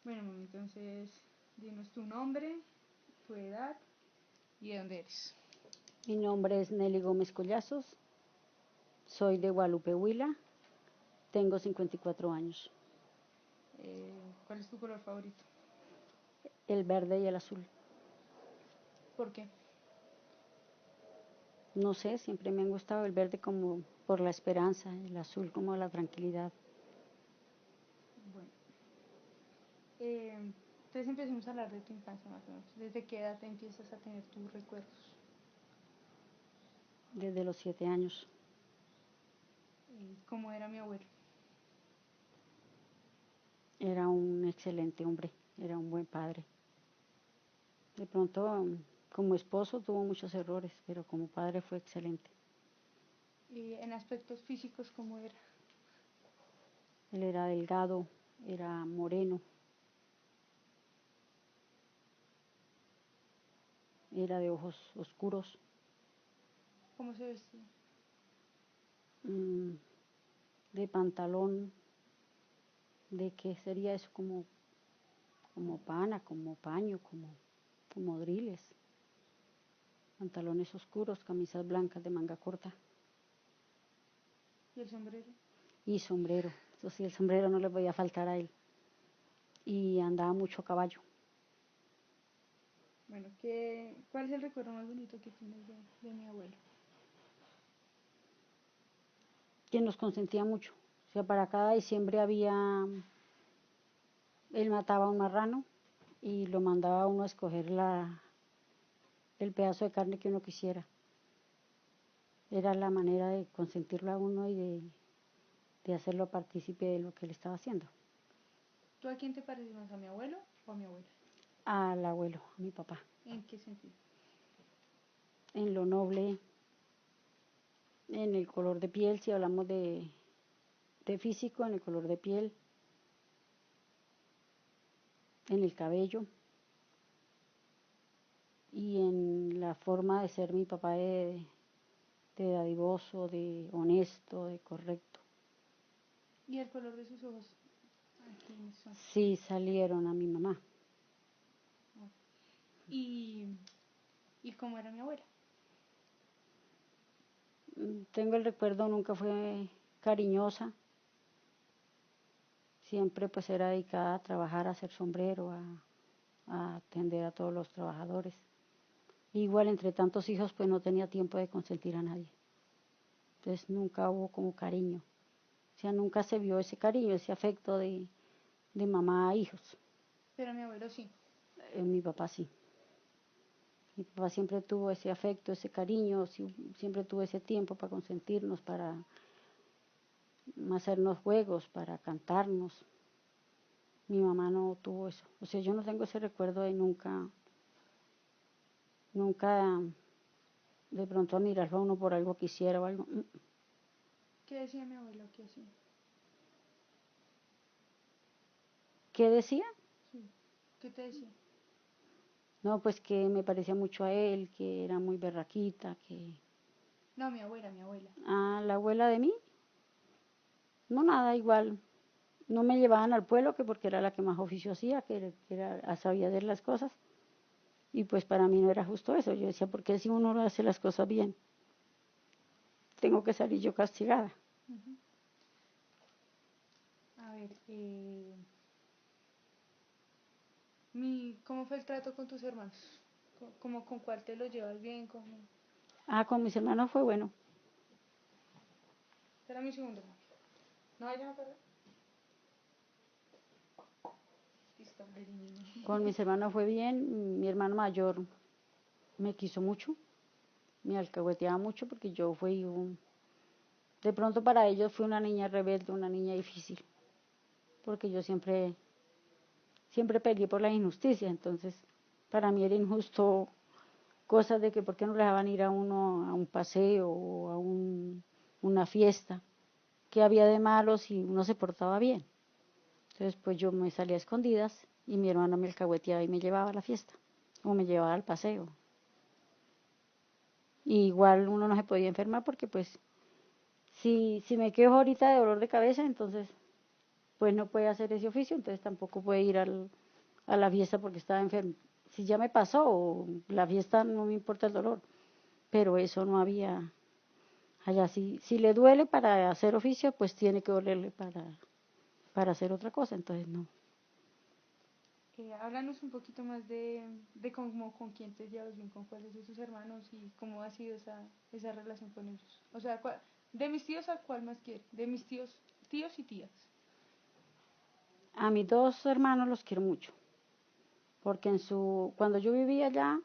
Bueno, mami, entonces, dinos tu nombre, tu edad y de dónde eres. Mi nombre es Nelly Gómez Collazos, soy de Guadalupe, Huila, tengo 54 años. ¿Cuál es tu color favorito? El verde y el azul. ¿Por qué? No sé, siempre me han gustado el verde como por la esperanza, el azul como la tranquilidad. Bueno, entonces empecemos a hablar de tu infancia más o menos. ¿Desde qué edad te empiezas a tener tus recuerdos? Desde los 7 años. ¿Cómo era mi abuelo? Era un excelente hombre, era un buen padre. De pronto, como esposo tuvo muchos errores, pero como padre fue excelente. En aspectos físicos, ¿cómo era? Él era delgado, era moreno, era de ojos oscuros, ¿Cómo se vestía? mm, de pantalón, de qué sería eso, como pana, como paño, como driles, pantalones oscuros, camisas blancas de manga corta ¿Y el sombrero? y sombrero. Eso sí, el sombrero no le podía faltar a él. Y andaba mucho a caballo. Bueno, ¿cuál es el recuerdo más bonito que tienes de mi abuelo? Que nos consentía mucho. O sea, para cada diciembre él mataba un marrano y lo mandaba a uno a escoger el pedazo de carne que uno quisiera. Era la manera de consentirlo a uno y de hacerlo partícipe de lo que él estaba haciendo. ¿Tú a quién te pareces más, a mi abuelo o a mi abuela? Al abuelo, a mi papá. ¿En qué sentido? En lo noble, en el color de piel, si hablamos de físico, en el color de piel, en el cabello y en la forma de ser mi papá de dadivoso, de honesto, de correcto. ¿Y el color de sus ojos? ¿A quiénes son? Sí salieron a mi mamá. ¿Y, y cómo era mi abuela? Tengo el recuerdo, nunca fue cariñosa, siempre pues era dedicada a trabajar, a hacer sombrero, a atender a todos los trabajadores. Igual entre tantos hijos pues no tenía tiempo de consentir a nadie. Entonces nunca hubo como cariño. O sea, nunca se vio ese cariño, ese afecto de mamá a hijos. Pero mi abuelo sí. Mi papá sí. Mi papá siempre tuvo ese afecto, ese cariño, siempre tuvo ese tiempo para consentirnos, para hacernos juegos, para cantarnos. Mi mamá no tuvo eso. O sea, yo no tengo ese recuerdo de nunca de pronto admirarlo a uno por algo que hiciera o algo. ¿Qué decía mi abuelo? ¿Qué hacía? ¿Qué decía? Sí. ¿Qué te decía? No, pues que me parecía mucho a él, que era muy berraquita, que... No, mi abuela, mi abuela. Ah, la abuela de mí, no nada, igual. No me llevaban al pueblo, que porque era la que más oficio hacía, sabía hacer las cosas. Y pues para mí no era justo eso. Yo decía, ¿por qué si uno no hace las cosas bien? Tengo que salir yo castigada. Uh-huh. A ver, ¿cómo fue el trato con tus hermanos? ¿Con cuál te lo llevas bien? Ah, con mis hermanos fue bueno. Espérame un segundo. No vayan a parar. Listo, Con mis hermanos fue bien. Mi hermano mayor me quiso mucho, me alcahueteaba mucho porque yo de pronto para ellos fui una niña rebelde, una niña difícil, porque yo siempre peleé por la injusticia, entonces para mí era injusto cosas de que por qué no le dejaban ir a uno a un paseo o a una fiesta, que había de malo si uno se portaba bien. Entonces pues yo me salía a escondidas y mi hermano me alcahueteaba y me llevaba a la fiesta o me llevaba al paseo. Y igual uno no se podía enfermar porque pues si me quejo ahorita de dolor de cabeza, entonces pues no puede hacer ese oficio, entonces tampoco puede ir a la fiesta porque estaba enfermo. Si ya me pasó, la fiesta no me importa el dolor, pero eso no había allá. Si le duele para hacer oficio, pues tiene que dolerle para hacer otra cosa, entonces no. Háblanos un poquito más de cómo, con quién te llevas bien, con cuáles de tus hermanos y cómo ha sido esa relación con ellos. O sea, de mis tíos, ¿a cuál más quiere? De mis tíos y tías. A mis dos hermanos los quiero mucho, porque cuando yo vivía allá,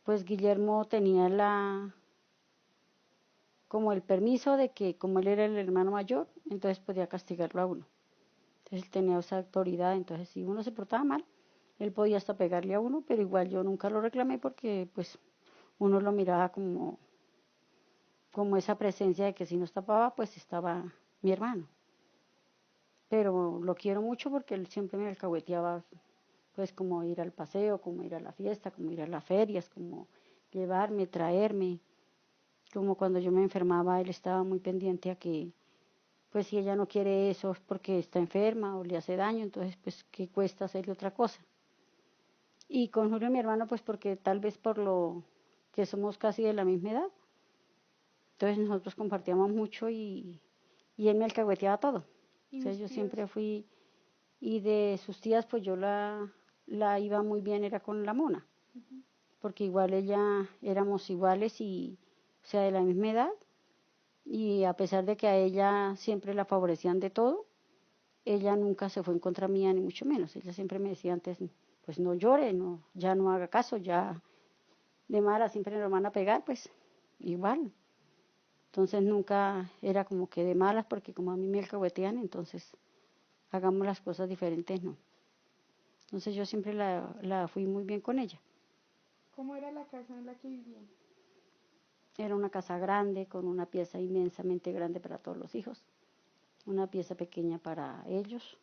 pues Guillermo tenía como el permiso de que como él era el hermano mayor, entonces podía castigarlo a uno. Entonces él tenía esa autoridad, entonces si uno se portaba mal, él podía hasta pegarle a uno, pero igual yo nunca lo reclamé porque pues uno lo miraba como esa presencia de que si nos tapaba, pues estaba mi hermano. Pero lo quiero mucho porque él siempre me alcahueteaba, pues como ir al paseo, como ir a la fiesta, como ir a las ferias, como llevarme, traerme. Como cuando yo me enfermaba, él estaba muy pendiente a que, pues si ella no quiere eso es porque está enferma o le hace daño, entonces pues qué cuesta hacerle otra cosa. Y con Julio, mi hermano, pues porque tal vez por lo que somos casi de la misma edad, entonces nosotros compartíamos mucho y él me alcahueteaba todo. ¿Y O sea, mis yo tíos? siempre fui, y de sus tías, pues yo la iba muy bien, era con la Mona, Ujú. porque igual ella éramos iguales y, o sea, de la misma edad, y a pesar de que a ella siempre la favorecían de todo, ella nunca se fue en contra mía, ni mucho menos. Ella siempre me decía antes, pues no llore, no, ya no haga caso, ya de mala siempre nos van a pegar, pues igual. Entonces nunca era como que de malas, porque como a mí me alcahuetean, entonces hagamos las cosas diferentes, no. Entonces yo siempre la fui muy bien con ella. ¿Cómo era la casa en la que vivían? Era una casa grande, con una pieza inmensamente grande para todos los hijos, una pieza pequeña para ellos.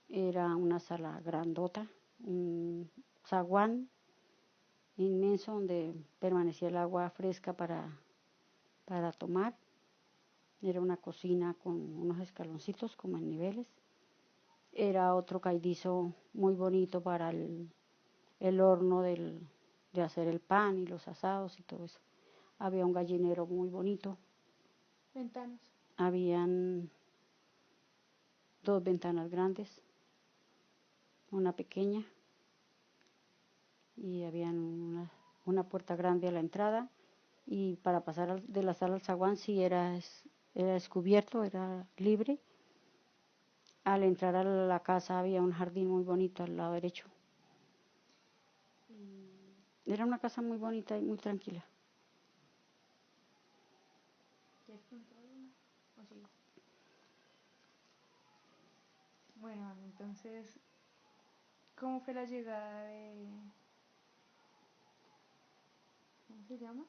Era una sala grandota, un zaguán inmenso donde permanecía el agua fresca para tomar. Era una cocina con unos escaloncitos como en niveles. Era otro caidizo muy bonito para el horno de hacer el pan y los asados y todo eso. Había un gallinero muy bonito. Ventanas. Habían dos ventanas grandes, una pequeña, y habían una puerta grande a la entrada. Y para pasar de la sala al zaguán sí era descubierto, era libre. Al entrar a la casa había un jardín muy bonito al lado derecho. Era una casa muy bonita y muy tranquila. ¿Quieres preguntar algo? ¿O sigo? Bueno, entonces, ¿cómo fue la llegada de... ¿Cómo se llama?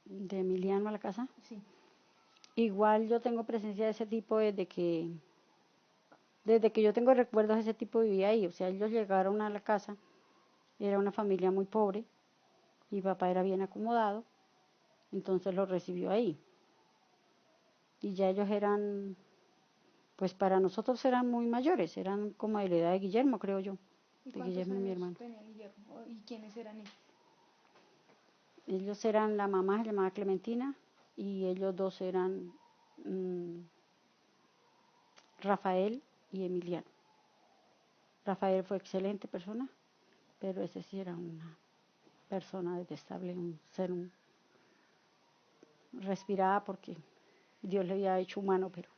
De Emiliano a la casa. Sí. Igual yo tengo presencia de ese tipo desde que yo tengo recuerdos, ese tipo vivía ahí. O sea, ellos llegaron a la casa, era una familia muy pobre, mi papá era bien acomodado, entonces los recibió ahí. Y ya ellos eran, pues para nosotros eran muy mayores, eran como de la edad de Guillermo, creo yo, ¿Y de cuántos Guillermo y mi años hermano. tenía Guillermo? ¿Y quiénes eran ellos? Ellos eran, la mamá se llamaba Clementina y ellos dos eran mm, Rafael y Emiliano. Rafael fue excelente persona, pero ese sí era una persona detestable, un ser, respiraba porque Dios le había hecho humano, pero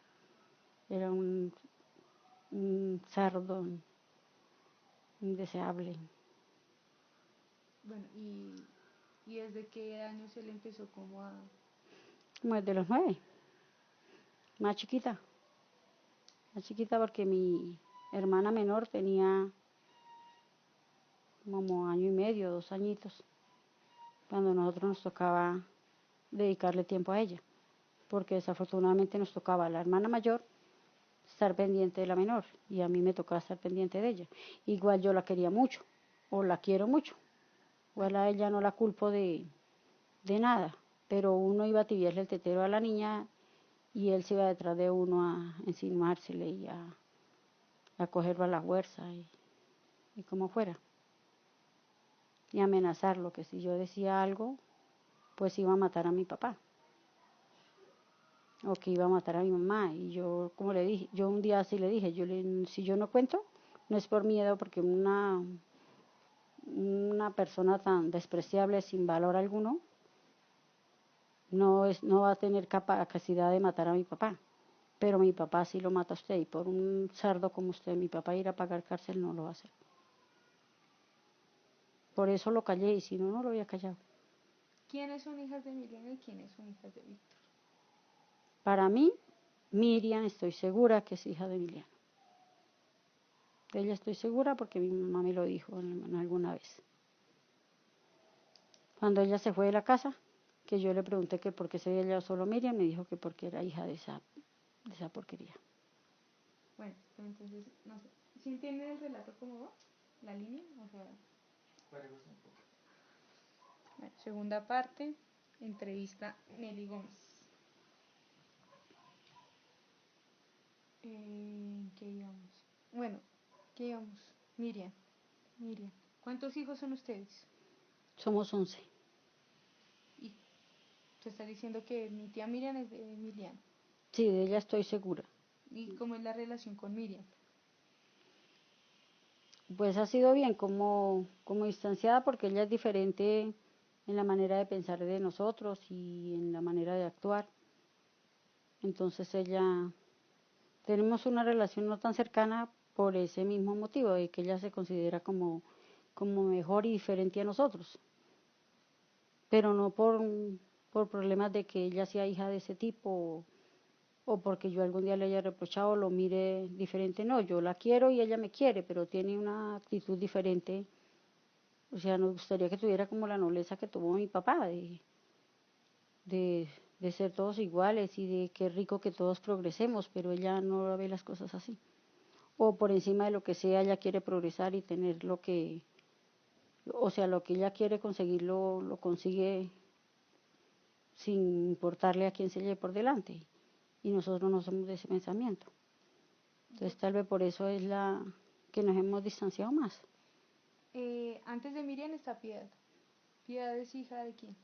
era un cerdo indeseable. Bueno, ¿y desde qué años él empezó como a... Como desde los 9, más chiquita. Más chiquita porque mi hermana menor tenía como año y medio, 2 añitos, cuando nosotros nos tocaba dedicarle tiempo a ella, porque desafortunadamente nos tocaba a la hermana mayor estar pendiente de la menor y a mí me tocaba estar pendiente de ella. Igual yo la quería mucho, o la quiero mucho, igual a ella no la culpo de nada, pero uno iba a tibiarle el tetero a la niña y él se iba detrás de uno a insinuársele y a cogerlo a la fuerza y como fuera, y amenazarlo, que si yo decía algo, pues iba a matar a mi papá, o que iba a matar a mi mamá, y yo, como le dije, yo un día así le dije, si yo no cuento, no es por miedo, porque una persona tan despreciable, sin valor alguno, no va a tener capacidad de matar a mi papá. Pero mi papá sí lo mata a usted, y por un cerdo como usted, mi papá ir a pagar cárcel no lo va a hacer. Por eso lo callé, y si no, no lo había callado. ¿Quiénes son hijas de Miriam y quiénes son hijas de Víctor? Para mí, Miriam, estoy segura que es hija de Emiliano. De ella estoy segura porque mi mamá me lo dijo alguna vez. Cuando ella se fue de la casa, que yo le pregunté que por qué se había llevado solo Miriam, me dijo que porque era hija de esa porquería. Bueno, entonces, no sé. ¿Sí entienden el relato cómo va? ¿La línea? O sea, bueno, segunda parte, entrevista Nelly Gómez. ¿Qué íbamos? Bueno, ¿qué íbamos? Miriam. ¿Cuántos hijos son ustedes? Somos 11. Y tú estás diciendo que mi tía Miriam es de Emiliano. Sí, de ella estoy segura. ¿Y cómo es la relación con Miriam? Pues ha sido bien, como distanciada, porque ella es diferente en la manera de pensar de nosotros y en la manera de actuar. Entonces tenemos una relación no tan cercana por ese mismo motivo, de que ella se considera como mejor y diferente a nosotros, pero no por problemas de que ella sea hija de ese tipo, o porque yo algún día le haya reprochado o lo mire diferente. No, yo la quiero y ella me quiere, pero tiene una actitud diferente. O sea, nos gustaría que tuviera como la nobleza que tuvo mi papá, de, de ser todos iguales y de qué rico que todos progresemos, pero ella no ve las cosas así. O por encima de lo que sea, ella quiere progresar y tener o sea, lo que ella quiere conseguir lo consigue sin importarle a quién se lleve por delante. Y nosotros no somos de ese pensamiento. Entonces tal vez por eso es que nos hemos distanciado más. Antes de Miriam está Piedad. ¿Piedad es hija de quién?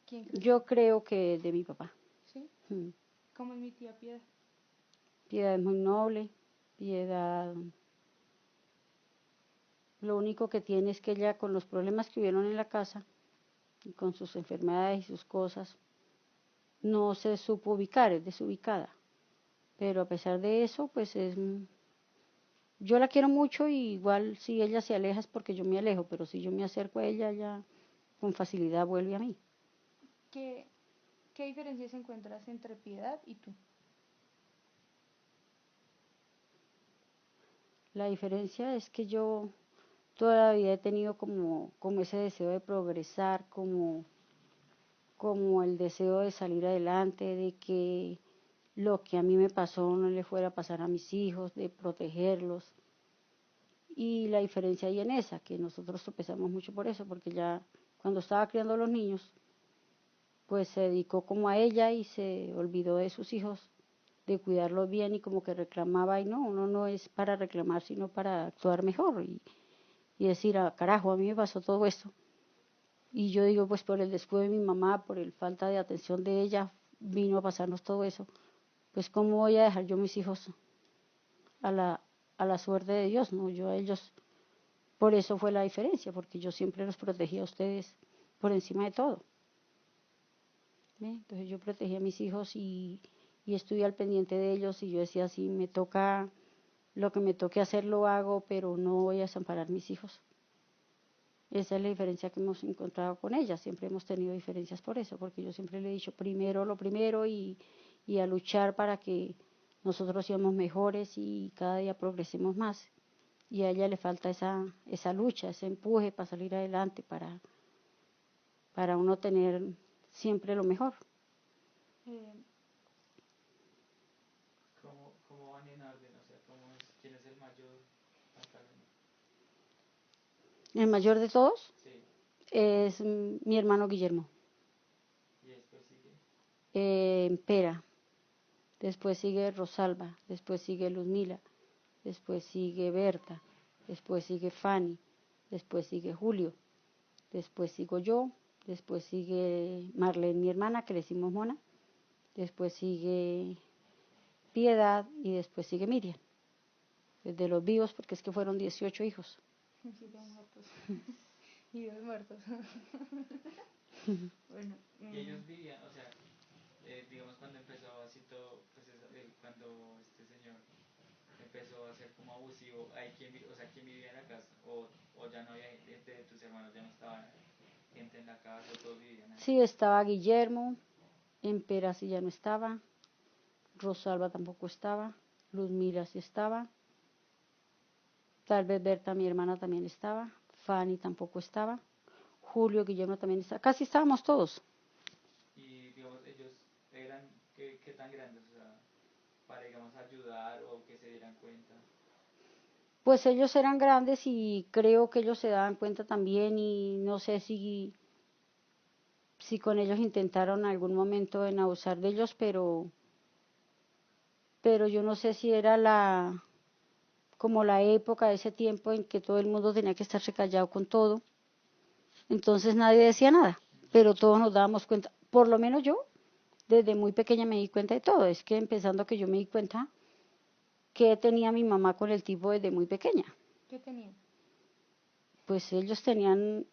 ¿Quién crees? Yo creo que de mi papá. ¿Sí? Mm. ¿Cómo es mi tía Piedad? Piedad es muy noble. Piedad, lo único que tiene es que ella, con los problemas que hubieron en la casa, y con sus enfermedades y sus cosas, no se supo ubicar, es desubicada. Pero a pesar de eso, pues yo la quiero mucho, y igual si ella se aleja es porque yo me alejo, pero si yo me acerco a ella, ella con facilidad vuelve a mí. ¿Qué diferencias encuentras entre Piedad y tú? La diferencia es que yo todavía he tenido como ese deseo de progresar, como el deseo de salir adelante, de que lo que a mí me pasó no le fuera a pasar a mis hijos, de protegerlos. Y la diferencia ahí en esa, que nosotros tropezamos mucho por eso, porque ya cuando estaba criando a los niños, pues se dedicó como a ella y se olvidó de sus hijos, de cuidarlos bien, y como que reclamaba, y no, uno no es para reclamar, sino para actuar mejor y decir, carajo, a mí me pasó todo esto. Y yo digo, pues por el descuido de mi mamá, por el falta de atención de ella, vino a pasarnos todo eso. Pues cómo voy a dejar yo mis hijos a la suerte de Dios, ¿no? Yo a ellos, por eso fue la diferencia, porque yo siempre los protegía a ustedes por encima de todo. ¿Ve? Entonces yo protegí a mis hijos y estuve al pendiente de ellos, y yo decía, si me toca, lo que me toque hacer lo hago, pero no voy a desamparar a mis hijos. Esa es la diferencia que hemos encontrado con ella. Siempre hemos tenido diferencias por eso, porque yo siempre le he dicho primero lo primero, y a luchar para que nosotros seamos mejores y cada día progresemos más. Y a ella le falta esa lucha, ese empuje para salir adelante, para uno tener siempre lo mejor. Eh, ¿Cómo van en orden? O sea, ¿quién es el mayor acá? El mayor de todos Sí, es mi hermano Guillermo, y después sigue. Pera, después sigue Rosalba, después sigue Luzmila, después sigue Berta, después sigue Fanny, después sigue Julio, después sigo yo, después sigue Marlene, mi hermana, que le decimos Mona, después sigue Piedad y después sigue Miriam. De los vivos, porque es que fueron 18 hijos. Y 7 muertos. Y 2 muertos. Bueno. Y ellos vivían, o sea, digamos cuando empezó así todo, pues cuando este señor empezó a ser como abusivo, ¿hay quién, o sea, quién vivía en la casa? O ya no había gente de tus hermanos, ya no estaba gente en la casa, o todos vivían ahí. Sí, estaba Guillermo, Empera sí ya no estaba, Rosalba tampoco estaba, Luzmila sí estaba, tal vez Berta, mi hermana, también estaba, Fanny tampoco estaba, Julio, Guillermo también estaba, casi estábamos todos. Y digamos, ellos eran, ¿qué tan grandes? O sea, para, digamos, ayudar o que se dieran cuenta. Pues ellos eran grandes y creo que ellos se daban cuenta también y no sé si con ellos intentaron en algún momento en abusar de ellos, pero yo no sé si era como la época de ese tiempo en que todo el mundo tenía que estarse callado con todo, entonces nadie decía nada, pero todos nos dábamos cuenta, por lo menos yo, desde muy pequeña me di cuenta de todo, es que empezando que yo me di cuenta que tenía mi mamá con el tipo desde muy pequeña. ¿Qué tenían? Pues ellos tenían,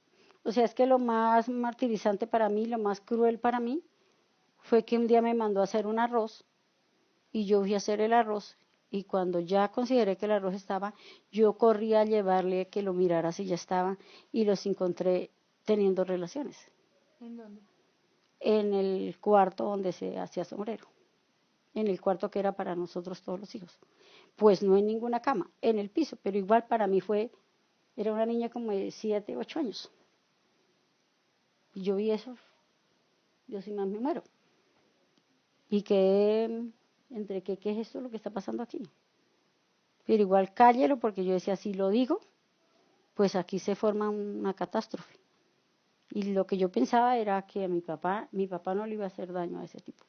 o sea, es que lo más martirizante para mí, lo más cruel para mí, fue que un día me mandó a hacer un arroz y yo fui a hacer el arroz y cuando ya consideré que el arroz estaba, yo corrí a llevarle que lo mirara si ya estaba y los encontré teniendo relaciones ¿En dónde? en el cuarto donde se hacía sombrero, en el cuarto que era para nosotros todos los hijos. Pues no en ninguna cama, en el piso, pero igual para mí era una niña como de 7, 8 años. Y yo vi eso, yo sin más me muero. Y quedé entre que, ¿qué es esto lo que está pasando aquí? Pero igual cállelo porque yo decía, si lo digo, pues aquí se forma una catástrofe. Y lo que yo pensaba era que a mi papá no le iba a hacer daño a ese tipo.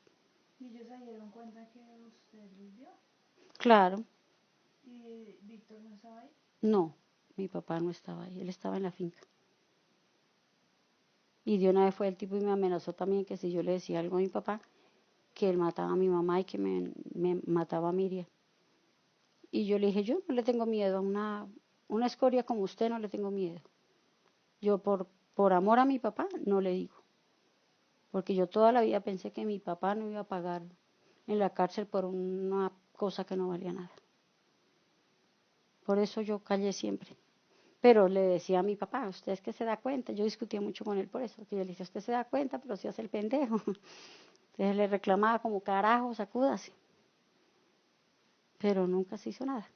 ¿Y ellos se dieron cuenta que usted los vio? Claro, ¿Y Víctor no estaba ahí? no, mi papá no estaba ahí, él estaba en la finca. Y de una vez fue el tipo y me amenazó también que si yo le decía algo a mi papá, que él mataba a mi mamá y que me mataba a Miriam. Y yo le dije, yo no le tengo miedo a una escoria como usted, no le tengo miedo. Yo por amor a mi papá no le digo, porque yo toda la vida pensé que mi papá no iba a pagar en la cárcel por una cosa que no valía nada. Por eso yo callé siempre. Pero le decía a mi papá, usted es que se da cuenta, yo discutía mucho con él por eso, que yo le decía, usted se da cuenta, pero se hace el pendejo. Entonces le reclamaba como carajo, sacúdase. Pero nunca se hizo nada.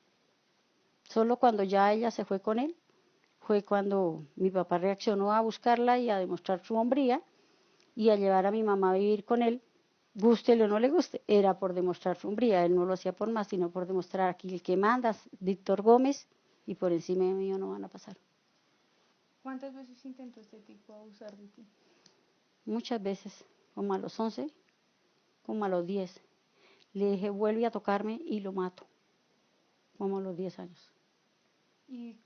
Solo cuando ya ella se fue con él, fue cuando mi papá reaccionó a buscarla y a demostrar su hombría y a llevar a mi mamá a vivir con él, gústele o no le guste, era por demostrar su hombría, él no lo hacía por más, sino por demostrar aquí el que manda, Víctor Gómez, y por encima de mí no van a pasar. ¿Cuántas veces intentó este tipo abusar de ti? Muchas veces, como a los 11, como a los 10. Le dije, vuelve a tocarme y lo mato, como a los 10 años. Y,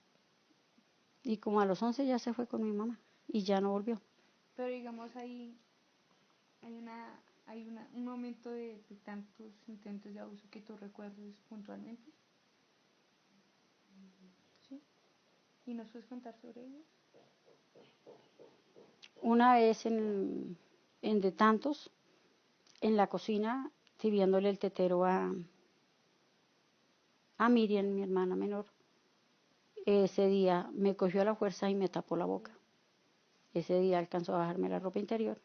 Y como a los 11 ya se fue con mi mamá y ya no volvió. pero digamos ahí un momento de tantos intentos de abuso que tú recuerdes puntualmente. ¿Sí? ¿Y nos puedes contar sobre ellos? Una vez en de tantos, en la cocina, sirviéndole el tetero a Miriam, mi hermana menor, ese día me cogió a la fuerza y me tapó la boca. Ese día alcanzó a bajarme la ropa interior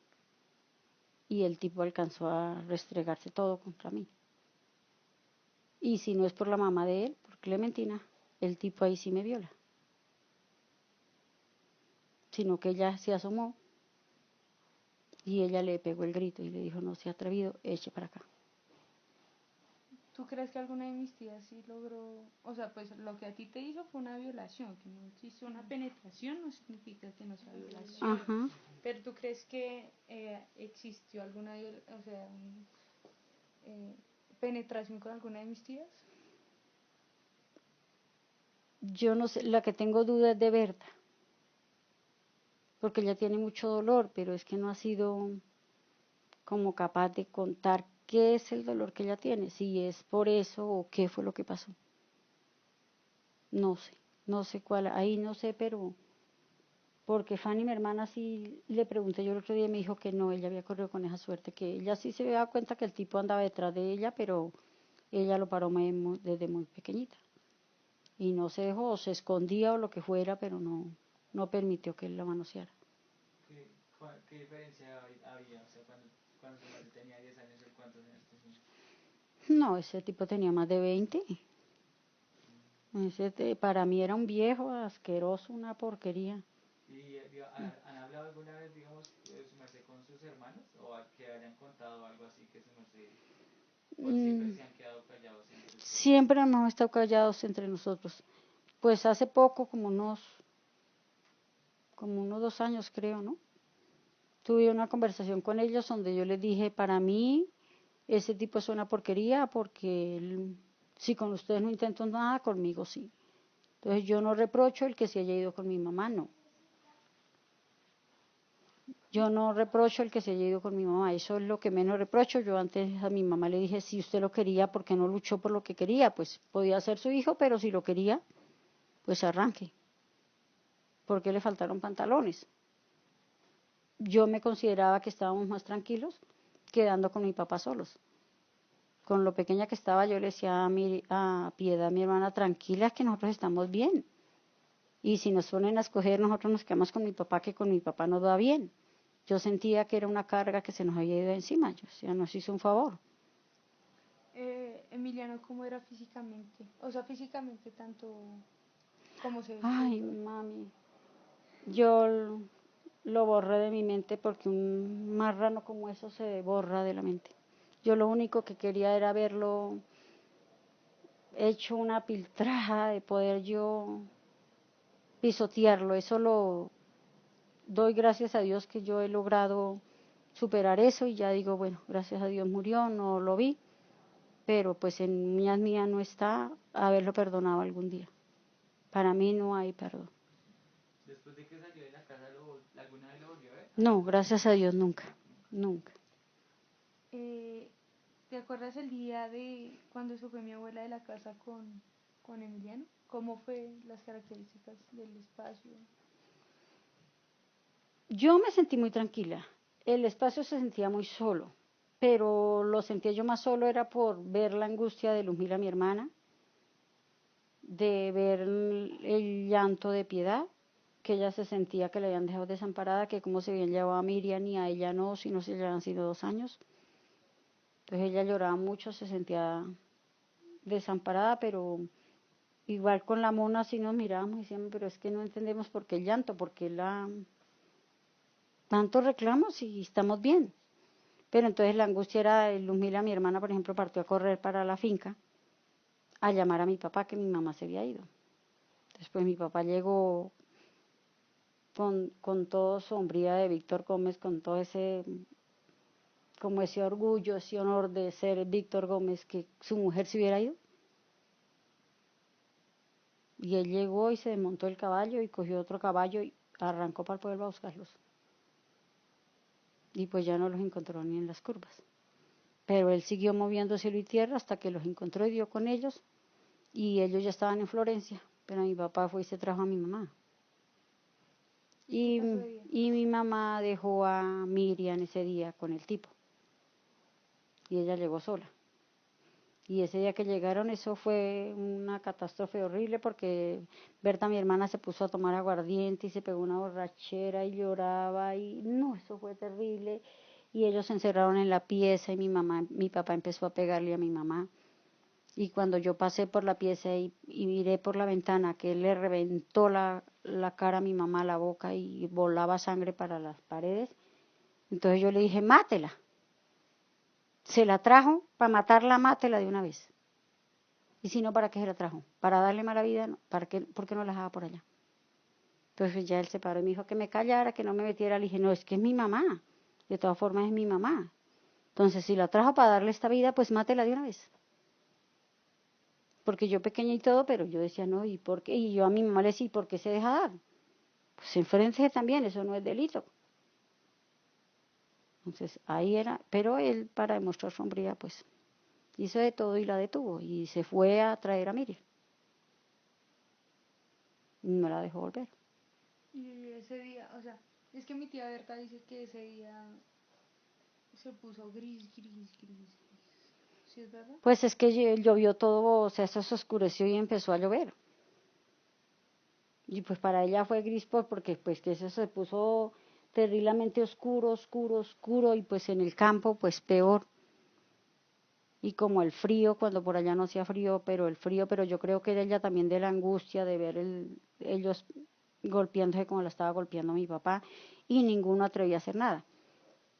y el tipo alcanzó a restregarse todo contra mí. Y si no es por la mamá de él, por Clementina, el tipo ahí sí me viola. Sino que ella se asomó y ella le pegó el grito y le dijo, no se ha atrevido, eche para acá. ¿Tú crees que alguna de mis tías sí logró, o sea, pues lo que a ti te hizo fue una violación, que no existe una penetración, no significa que no sea violación? Ajá. Pero ¿tú crees que existió alguna, o sea, penetración con alguna de mis tías? Yo no sé, la que tengo duda es de Berta, porque ella tiene mucho dolor, pero es que no ha sido como capaz de contar qué es el dolor que ella tiene, si es por eso o qué fue lo que pasó. No sé, no sé cuál, ahí no sé, pero porque Fanny, mi hermana, sí le pregunté yo el otro día y me dijo que no, ella había corrido con esa suerte, que ella sí se había dado cuenta que el tipo andaba detrás de ella, pero ella lo paró desde muy pequeñita. Y no se dejó, o se escondía o lo que fuera, pero no permitió que él la manoseara. ¿Qué diferencia había? O sea, cuando su madre tenía 10 años, ¿él cuántos años tenía? No, ese tipo tenía más de 20. Para mí era un viejo asqueroso, una porquería. ¿Y han hablado alguna vez, digamos, su merced con sus hermanos? ¿O que hayan contado algo así que su merced? ¿O siempre Mm, se han quedado callados entre ustedes? Siempre hemos estado callados entre nosotros. Pues hace poco, como unos 2 años creo, ¿no? Tuve una conversación con ellos donde yo les dije, para mí ese tipo es una porquería porque si con ustedes no intento nada, conmigo sí. Entonces yo no reprocho el que se haya ido con mi mamá, no. Yo no reprocho el que se haya ido con mi mamá, eso es lo que menos reprocho. Yo antes a mi mamá le dije, si usted lo quería, ¿por qué no luchó por lo que quería? Pues podía ser su hijo, pero si lo quería, pues arranque. ¿Por qué le faltaron pantalones? Yo me consideraba que estábamos más tranquilos quedando con mi papá solos. Con lo pequeña que estaba, yo le decía a Piedad, mi hermana, tranquila, que nosotros estamos bien. Y si nos ponen a escoger, nosotros nos quedamos con mi papá, que con mi papá nos va bien. Yo sentía que era una carga que se nos había ido encima, o sea, nos hizo un favor. Emiliano, ¿cómo era físicamente? O sea, físicamente tanto como se vestía y Ay, todo. mami, yo lo borré de mi mente porque un marrano como eso se borra de la mente. Yo lo único que quería era verlo hecho una piltraja de poder yo pisotearlo. Eso lo doy gracias a Dios que yo he logrado superar eso y ya digo, bueno, gracias a Dios murió, no lo vi, pero pues en mía no está haberlo perdonado algún día. Para mí no hay perdón. Después de que salió de la casa, ¿alguna vez lo volvió a ver? No, gracias a Dios nunca, nunca. Eh, ¿Te acuerdas el día de cuando se fue mi abuela de la casa con Emiliano? ¿Cómo fue las características del espacio? Yo me sentí muy tranquila. El espacio se sentía muy solo, pero lo sentía yo más solo era por ver la angustia de Luzmila, mi hermana, de ver el llanto de Piedad, que ella se sentía que le habían dejado desamparada, que como se habían llevado a Miriam y a ella no, si no se llevaban sido 2 años. Entonces ella lloraba mucho, se sentía desamparada, pero igual con la mona así nos mirábamos y decíamos, pero es que no entendemos por qué el llanto, porque tantos reclamos y estamos bien. Pero entonces la angustia era, Luzmila, mi hermana, por ejemplo, partió a correr para la finca a llamar a mi papá, que mi mamá se había ido. Después mi papá llegó con todo su hombría de Víctor Gómez, con todo como ese orgullo, ese honor de ser Víctor Gómez, que su mujer se hubiera ido. Y él llegó y se desmontó el caballo y cogió otro caballo y arrancó para el pueblo a buscarlos. Y pues ya no los encontró ni en las curvas. Pero él siguió moviendo cielo y tierra hasta que los encontró y dio con ellos. Y ellos ya estaban en Florencia, pero mi papá fue y se trajo a mi mamá. ¿Y qué pasó de día? Y mi mamá dejó a Miriam ese día con el tipo. Y ella llegó sola. Y ese día que llegaron, eso fue una catástrofe horrible porque Berta, mi hermana, se puso a tomar aguardiente y se pegó una borrachera y lloraba y no, eso fue terrible. Y ellos se encerraron en la pieza y mi papá empezó a pegarle a mi mamá. Y cuando yo pasé por la pieza y miré por la ventana que él le reventó la cara a mi mamá, la boca y volaba sangre para las paredes, entonces yo le dije, mátela. Se la trajo, para matarla, mátela de una vez. Y si no, ¿para qué se la trajo? ¿Para darle mala vida? No. ¿Por qué no la dejaba por allá? Entonces ya él se paró y me dijo que me callara, que no me metiera. Le dije, no, es que es mi mamá. De todas formas es mi mamá. Entonces, si la trajo para darle esta vida, pues mátela de una vez. Porque yo pequeña y todo, pero yo decía, no, ¿y por qué? Y yo a mi mamá le decía, ¿y por qué se deja dar? Pues enfréntese también, eso no es delito. Entonces, ahí era, pero él, para demostrar su hombría, pues, hizo de todo y la detuvo. Y se fue a traer a Miriam. Y no la dejó volver. Y ese día, o sea, es que mi tía Berta dice que ese día se puso gris, gris, gris. ¿Sí es verdad? Pues es que llovió todo, o sea, eso se oscureció y empezó a llover. Y pues para ella fue gris porque pues que eso se puso terriblemente oscuro, oscuro, oscuro y pues en el campo pues peor. Y como el frío, cuando por allá no hacía frío, pero el frío, pero yo creo que era ella también de la angustia de ver ellos golpeándose como la estaba golpeando mi papá y ninguno atrevía a hacer nada.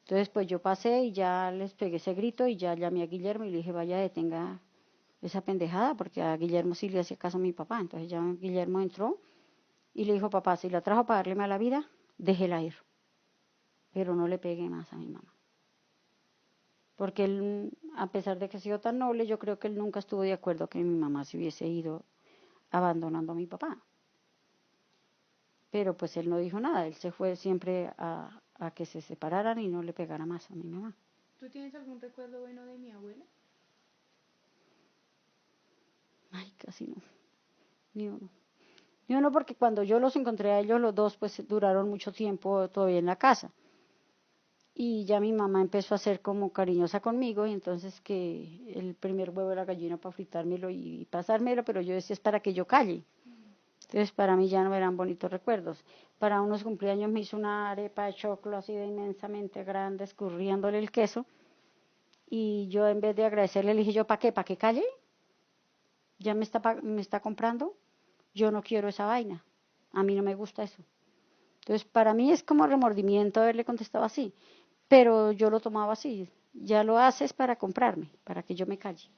Entonces pues yo pasé y ya les pegué ese grito y ya llamé a Guillermo y le dije, vaya, detenga esa pendejada, porque a Guillermo sí le hacía caso a mi papá. Entonces ya Guillermo entró y le dijo, papá, si la trajo para darle mala vida, déjela ir, pero no le pegue más a mi mamá. Porque él, a pesar de que ha sido tan noble, yo creo que él nunca estuvo de acuerdo que mi mamá se hubiese ido abandonando a mi papá. Pero pues él no dijo nada, él se fue siempre a que se separaran y no le pegara más a mi mamá. ¿Tú tienes algún recuerdo bueno de mi abuela? Ay, casi no, ni uno. Ni uno porque cuando yo los encontré a ellos los dos, pues duraron mucho tiempo todavía en la casa. Y ya mi mamá empezó a ser como cariñosa conmigo y entonces que el primer huevo de la gallina para fritármelo y pasármelo, pero yo decía es para que yo calle. Entonces para mí ya no eran bonitos recuerdos. Para unos cumpleaños me hizo una arepa de choclo así de inmensamente grande, escurriéndole el queso. Y yo en vez de agradecerle le dije yo, ¿para qué? ¿Para que calle? ¿Ya me está comprando? Yo no quiero esa vaina. A mí no me gusta eso. Entonces para mí es como remordimiento haberle contestado así. Pero yo lo tomaba así, ya lo haces para comprarme, para que yo me calle.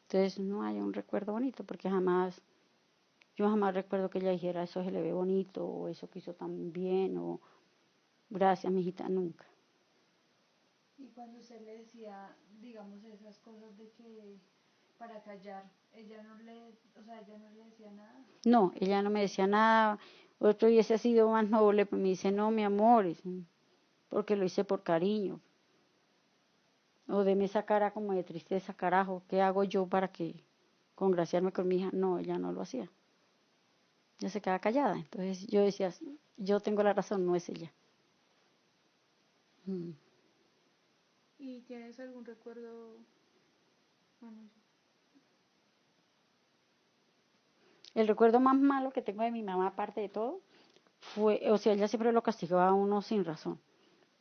Entonces no hay un recuerdo bonito, porque yo jamás recuerdo que ella dijera eso se le ve bonito, o eso que hizo tan bien, o gracias, mijita, nunca. Y cuando usted le decía, digamos, esas cosas de que para callar, ella no le, o sea, ella no le decía nada. No, ella no me decía nada, otro hubiese sido más noble, pues me dice, no, mi amor, porque lo hice por cariño. O deme esa cara como de tristeza, carajo, ¿qué hago yo para que congraciarme con mi hija? No, ella no lo hacía. Ella se quedaba callada. Entonces yo decía, yo tengo la razón, no es ella. Mm. ¿Y tienes algún recuerdo? Bueno, El recuerdo más malo que tengo de mi mamá, aparte de todo, fue, o sea, ella siempre lo castigaba a uno sin razón.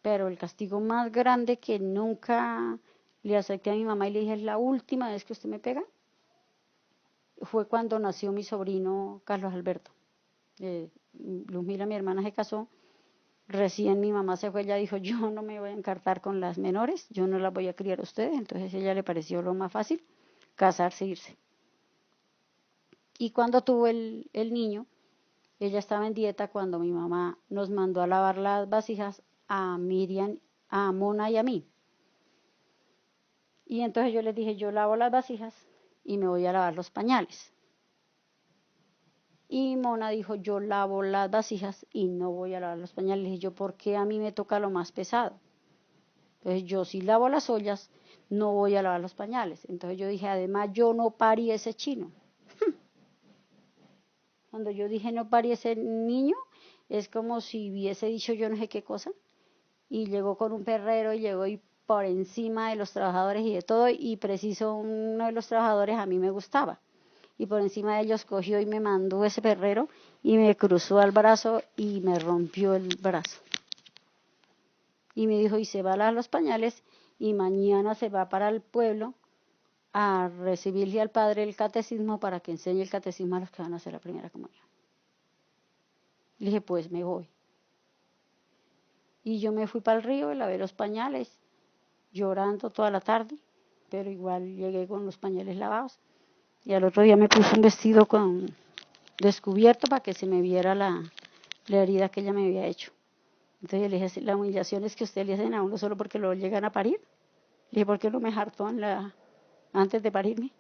Pero el castigo más grande que nunca le acepté a mi mamá y le dije, es la última vez que usted me pega, fue cuando nació mi sobrino Carlos Alberto. Luzmila, mi hermana, se casó. Recién mi mamá se fue, ella dijo, yo no me voy a encartar con las menores, yo no las voy a criar a ustedes. Entonces a ella le pareció lo más fácil, casarse e irse. Y cuando tuvo el niño, ella estaba en dieta cuando mi mamá nos mandó a lavar las vasijas a Miriam, a Mona y a mí. Y entonces yo les dije, yo lavo las vasijas y me voy a lavar los pañales. Y Mona dijo, yo lavo las vasijas y no voy a lavar los pañales. Le dije yo, ¿por qué a mí me toca lo más pesado? Entonces yo si lavo las ollas, no voy a lavar los pañales. Entonces yo dije, además yo no parí ese chino. Cuando yo dije no parí ese niño, es como si hubiese dicho yo no sé qué cosa. Y llegó con un perrero y llegó y por encima de los trabajadores y de todo. Y preciso uno de los trabajadores a mí me gustaba. Y por encima de ellos cogió y me mandó ese perrero y me cruzó al brazo y me rompió el brazo. Y me dijo, y se va a lavar los pañales y mañana se va para el pueblo a recibirle al padre el catecismo para que enseñe el catecismo a los que van a hacer la primera comunión. Le dije, pues me voy. Y yo me fui para el río y lavé los pañales, llorando toda la tarde, pero igual llegué con los pañales lavados. Y al otro día me puse un vestido con descubierto para que se me viera la herida que ella me había hecho. Entonces le dije, la humillación es que ustedes le hacen a uno solo porque lo llegan a parir. Le dije, ¿por qué no me hartó antes de parirme?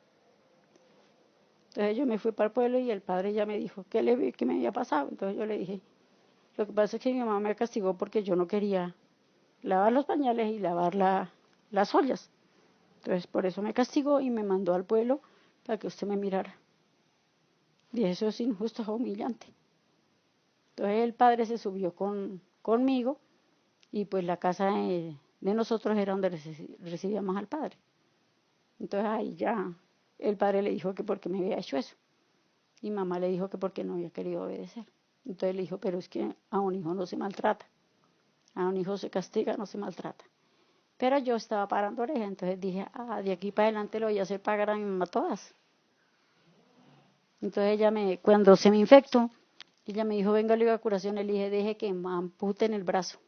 Entonces yo me fui para el pueblo y el padre ya me dijo qué me había pasado. Entonces yo le dije, lo que pasa es que mi mamá me castigó porque yo no quería lavar los pañales y lavar las ollas. Entonces por eso me castigó y me mandó al pueblo para que usted me mirara. Y eso es injusto, es humillante. Entonces el padre se subió conmigo y pues la casa de nosotros era donde recibíamos al padre. Entonces ahí ya el padre le dijo que por qué me había hecho eso. Y mamá le dijo que porque no había querido obedecer. Entonces le dijo, pero es que a un hijo no se maltrata. A un hijo se castiga, no se maltrata. Pero yo estaba parando oreja, entonces dije, de aquí para adelante lo voy a hacer pagar a mi mamá todas. Entonces cuando se me infectó, ella me dijo, venga, le digo a curación, le dije, deje que me amputen el brazo.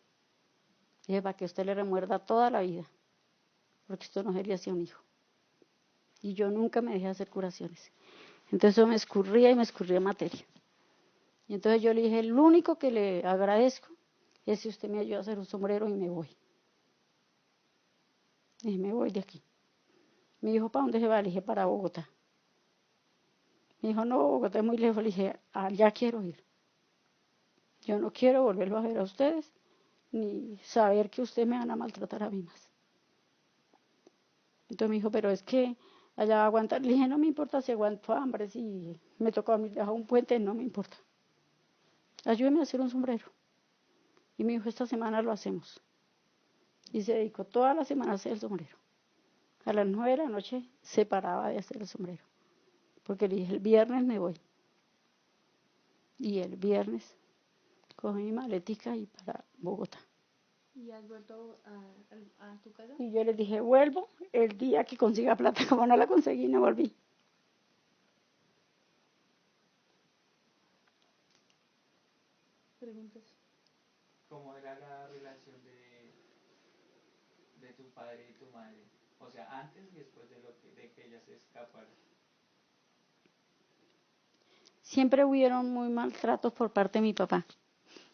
Dije, para que usted le remuerda toda la vida, porque esto no sería así a un hijo. Y yo nunca me dejé hacer curaciones. Entonces eso me escurría y me escurría materia. Y entonces yo le dije, el único que le agradezco es si usted me ayuda a hacer un sombrero y me voy. Dije, me voy de aquí. Me dijo, ¿para dónde se va? Le dije, para Bogotá. Me dijo, no, Bogotá es muy lejos. Le dije, allá quiero ir. Yo no quiero volverlo a ver a ustedes, ni saber que ustedes me van a maltratar a mí más. Entonces me dijo, pero es que allá va a aguantar. Le dije, no me importa si aguanto hambre, si me tocó bajar un puente, no me importa. Ayúdeme a hacer un sombrero. Y me dijo, esta semana lo hacemos. Y se dedicó toda la semana a hacer el sombrero. A las 9 de la noche se paraba de hacer el sombrero. Porque le dije, el viernes me voy. Y el viernes cogí mi maletica y para Bogotá. ¿Y has vuelto a tu casa? Y yo les dije, vuelvo el día que consiga plata. Como no la conseguí, no volví. Preguntas. ¿Cómo era la relación de tu padre y tu madre? O sea, antes y después de que ella se escapara. Siempre hubieron muy maltratos por parte de mi papá.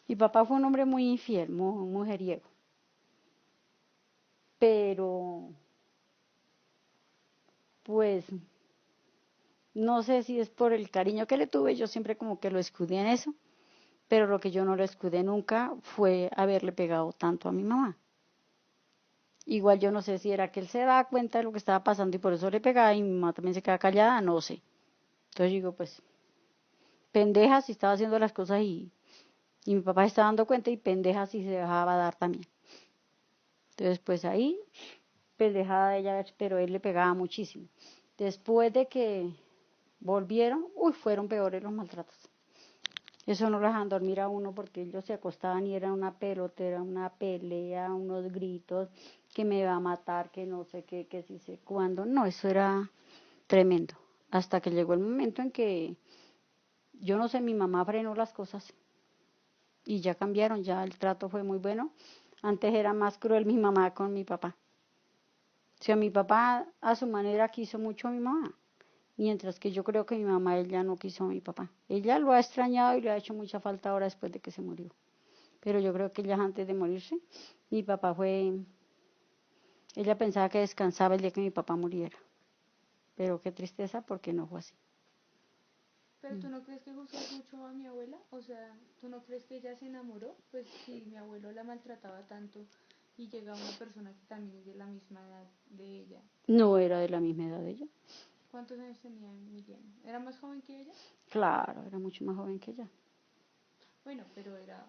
Mi papá fue un hombre muy infiel, muy mujeriego. Pero, pues, no sé si es por el cariño que le tuve, yo siempre como que lo escudé en eso, pero lo que yo no lo escudé nunca fue haberle pegado tanto a mi mamá. Igual yo no sé si era que él se daba cuenta de lo que estaba pasando y por eso le pegaba y mi mamá también se quedaba callada, no sé. Entonces digo, pues, pendeja si estaba haciendo las cosas y mi papá se estaba dando cuenta y pendeja si se dejaba dar también. Entonces, pues ahí, pendejada de ella, pero él le pegaba muchísimo. Después de que volvieron, fueron peores los maltratos. Eso no lo dejaban dormir a uno porque ellos se acostaban y era una pelotera, una pelea, unos gritos, que me va a matar, que no sé qué, que sí sé cuándo. No, eso era tremendo. Hasta que llegó el momento en que, yo no sé, mi mamá frenó las cosas y ya cambiaron, ya el trato fue muy bueno. Antes era más cruel mi mamá con mi papá. O sea, mi papá a su manera quiso mucho a mi mamá, mientras que yo creo que mi mamá, ella no quiso a mi papá. Ella lo ha extrañado y le ha hecho mucha falta ahora después de que se murió. Pero yo creo que ella antes de morirse, mi papá ella pensaba que descansaba el día que mi papá muriera. Pero qué tristeza porque no fue así. ¿Pero tú no crees que juzgas mucho a mi abuela? O sea, ¿tú no crees que ella se enamoró? Pues si mi abuelo la maltrataba tanto y llega una persona que también es de la misma edad de ella. No era de la misma edad de ella. ¿Cuántos años tenía Miriam? ¿Era más joven que ella? Claro, era mucho más joven que ella. Bueno, pero era...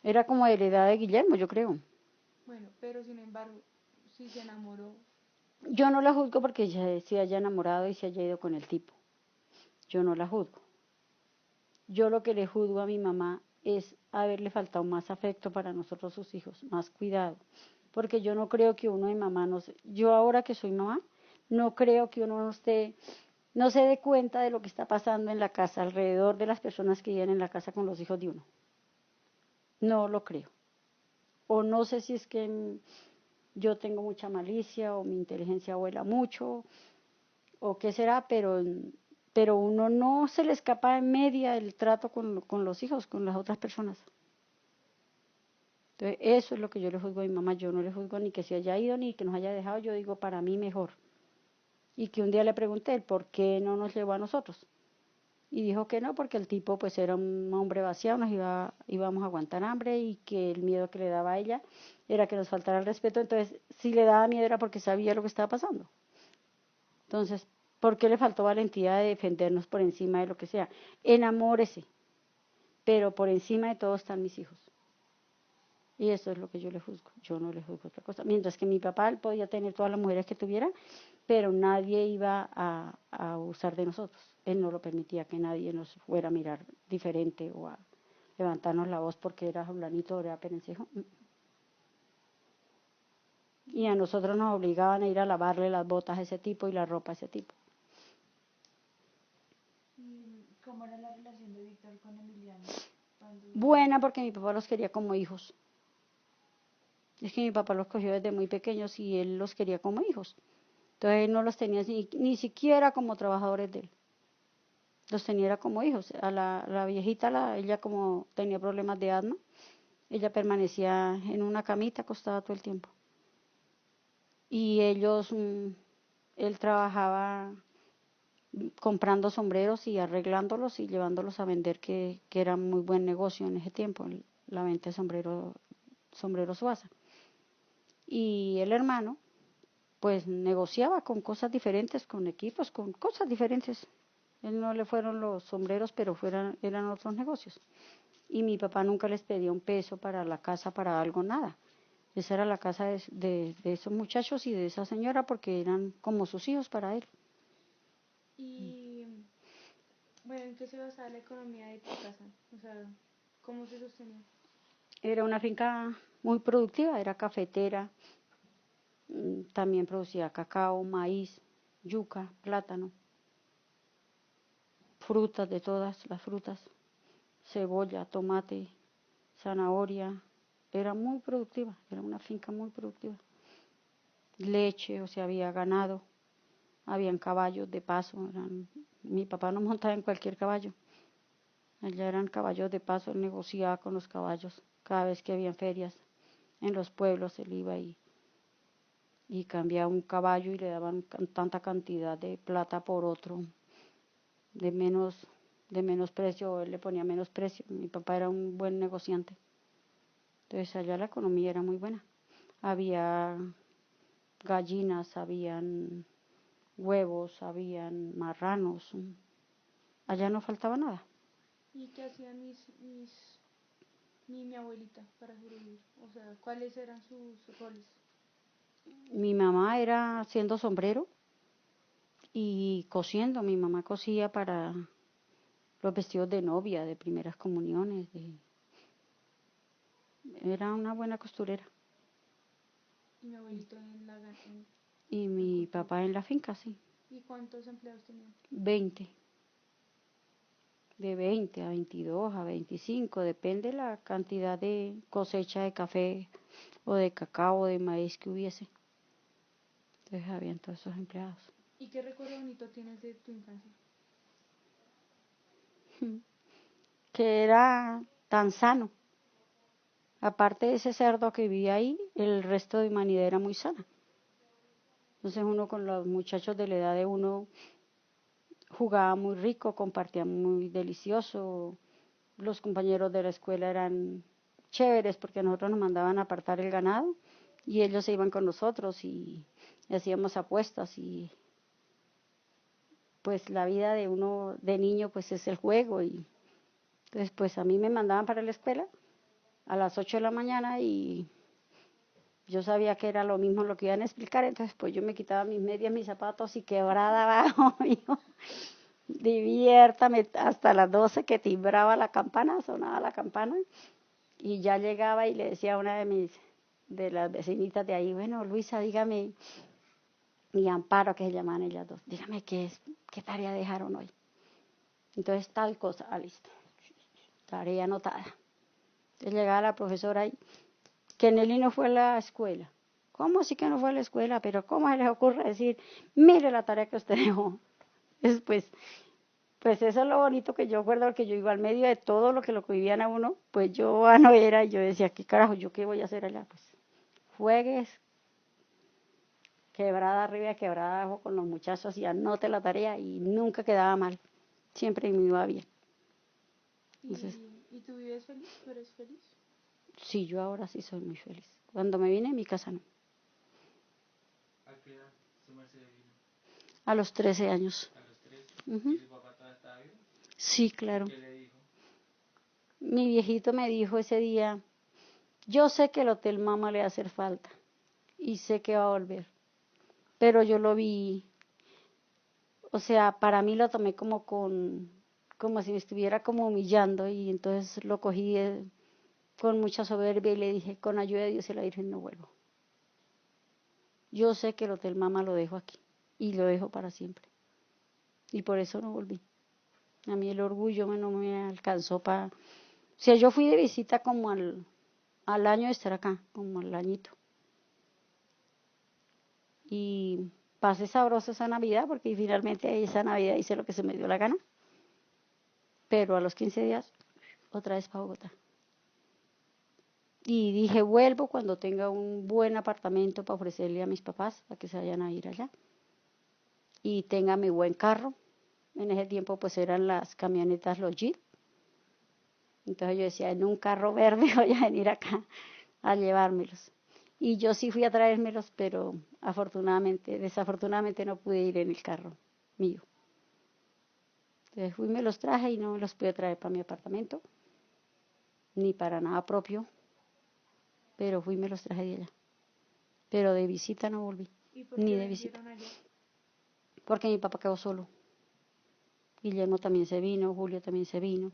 Era como de la edad de Guillermo, yo creo. Bueno, pero sin embargo, si se enamoró... Yo no la juzgo porque ella se haya enamorado y se haya ido con el tipo. Yo no la juzgo. Yo lo que le juzgo a mi mamá es haberle faltado más afecto para nosotros sus hijos, más cuidado. Porque yo no creo que uno de mamá, yo ahora que soy mamá, no creo que uno no se dé cuenta de lo que está pasando en la casa, alrededor de las personas que viven en la casa con los hijos de uno. No lo creo. O no sé si es que yo tengo mucha malicia o mi inteligencia vuela mucho o qué será, pero uno no se le escapa en media el trato con los hijos, con las otras personas. Entonces, eso es lo que yo le juzgo a mi mamá. Yo no le juzgo ni que se haya ido ni que nos haya dejado. Yo digo, para mí mejor. Y que un día le pregunté por qué no nos llevó a nosotros. Y dijo que no, porque el tipo pues era un hombre vaciado, íbamos a aguantar hambre y que el miedo que le daba a ella era que nos faltara el respeto. Entonces, si le daba miedo era porque sabía lo que estaba pasando. Entonces, ¿por qué le faltó valentía de defendernos por encima de lo que sea? Enamórese, pero por encima de todo están mis hijos. Y eso es lo que yo le juzgo. Yo no le juzgo otra cosa. Mientras que mi papá él podía tener todas las mujeres que tuviera, pero nadie iba a abusar de nosotros. Él no lo permitía que nadie nos fuera a mirar diferente o a levantarnos la voz porque era fulanito o era perencejo. Y a nosotros nos obligaban a ir a lavarle las botas a ese tipo y la ropa a ese tipo. ¿Y cómo era la relación de Víctor con Emiliano? Buena, porque mi papá los quería como hijos. Es que mi papá los cogió desde muy pequeños y él los quería como hijos. Entonces él no los tenía ni siquiera como trabajadores de él. Los tenía como hijos. A la viejita, ella como tenía problemas de asma, ella permanecía en una camita acostada todo el tiempo. Y él trabajaba comprando sombreros y arreglándolos y llevándolos a vender, que era muy buen negocio en ese tiempo, la venta de sombreros Suaza. Y el hermano, pues negociaba con cosas diferentes, con equipos, con cosas diferentes. Él no le fueron los sombreros, pero eran otros negocios. Y mi papá nunca les pedía un peso para la casa, para algo, nada. Esa era la casa de esos muchachos y de esa señora porque eran como sus hijos para él. Y bueno, ¿en qué se basaba la economía de tu casa? O sea, ¿cómo se sostenía? Era una finca muy productiva, era cafetera, también producía cacao, maíz, yuca, plátano, frutas de todas las frutas, cebolla, tomate, zanahoria. Era muy productiva, era una finca muy productiva. Leche, o sea, había ganado, habían caballos de paso. Mi papá no montaba en cualquier caballo. Allá eran caballos de paso, él negociaba con los caballos. Cada vez que habían ferias en los pueblos, él iba y cambiaba un caballo y le daban tanta cantidad de plata por otro, de menos precio, él le ponía menos precio. Mi papá era un buen negociante. Entonces allá la economía era muy buena. Había gallinas, habían huevos, habían marranos. Allá no faltaba nada. ¿Y qué hacía mi abuelita para sobrevivir? O sea, ¿cuáles eran sus roles? Mi mamá era haciendo sombrero y cosiendo. Mi mamá cosía para los vestidos de novia, de primeras comuniones. Era una buena costurera. Y mi abuelito Y mi papá en la finca, sí. ¿Y cuántos empleados tenían? 20. De 20 a 22, a 25, depende la cantidad de cosecha de café o de cacao o de maíz que hubiese. Entonces habían todos esos empleados. ¿Y qué recuerdo bonito tienes de tu infancia? Que era tan sano. Aparte de ese cerdo que vivía ahí, el resto de humanidad era muy sana. Entonces uno con los muchachos de la edad de uno jugaba muy rico, compartía muy delicioso. Los compañeros de la escuela eran chéveres porque a nosotros nos mandaban a apartar el ganado y ellos se iban con nosotros y hacíamos apuestas y pues la vida de uno de niño pues es el juego y entonces pues a mí me mandaban para la escuela a las 8 de la mañana y yo sabía que era lo mismo lo que iban a explicar, entonces pues yo me quitaba mis medias, mis zapatos y quebrada abajo, mío. Diviértame hasta las 12 que timbraba la campana, sonaba la campana y ya llegaba y le decía a una de las vecinitas de ahí, bueno, Luisa, dígame, y Amparo, que se llamaban ellas dos, dígame qué tarea dejaron hoy. Entonces tal cosa, listo, tarea anotada. Entonces llegaba la profesora y que Nelly no fue a la escuela. ¿Cómo así que no fue a la escuela? Pero ¿cómo se les ocurre decir, mire la tarea que usted dejó? Después, Pues eso es lo bonito que yo recuerdo, porque yo iba al medio de todo lo que vivían a uno, pues yo no era, y yo decía, ¿qué carajo, yo qué voy a hacer allá? Pues juegues, quebrada arriba, quebrada abajo con los muchachos, y anote la tarea, y nunca quedaba mal, siempre me iba bien. Entonces, ¿Y tú vives feliz? ¿Tú eres feliz? sí, yo ahora sí soy muy feliz. Cuando me vine, en mi casa no. ¿A qué edad su merced vino? A los 13 años. A los 13. Ujú. ¿Y su papá todavía estaba vivo? Sí, ¿Y claro. qué le dijo? Mi viejito me dijo ese día, yo sé que el Hotel Mama le va a hacer falta y sé que va a volver, pero yo lo vi, o sea, para mí lo tomé como si me estuviera como humillando, y entonces lo cogí con mucha soberbia y le dije, con ayuda de Dios y la Virgen no vuelvo. Yo sé que el Hotel Mama lo dejo aquí y lo dejo para siempre, y por eso no volví. A mí el orgullo no me alcanzó para... O sea, yo fui de visita como al año de estar acá, como al añito. Y pasé sabroso esa Navidad, porque finalmente esa Navidad hice lo que se me dio la gana. Pero a los 15 días, otra vez para Bogotá. Y dije, vuelvo cuando tenga un buen apartamento para ofrecerle a mis papás, para que se vayan a ir allá. Y tenga mi buen carro. En ese tiempo pues eran las camionetas, los Jeep. Entonces yo decía, en un carro verde voy a venir acá a llevármelos. Y yo sí fui a traérmelos, pero desafortunadamente no pude ir en el carro mío. Entonces fui, me los traje y no me los pude traer para mi apartamento, ni para nada propio, pero fui y me los traje de allá. Pero de visita no volví, ¿Y por ni qué de visita, vendieron allá? porque mi papá quedó solo. Guillermo también se vino, Julio también se vino.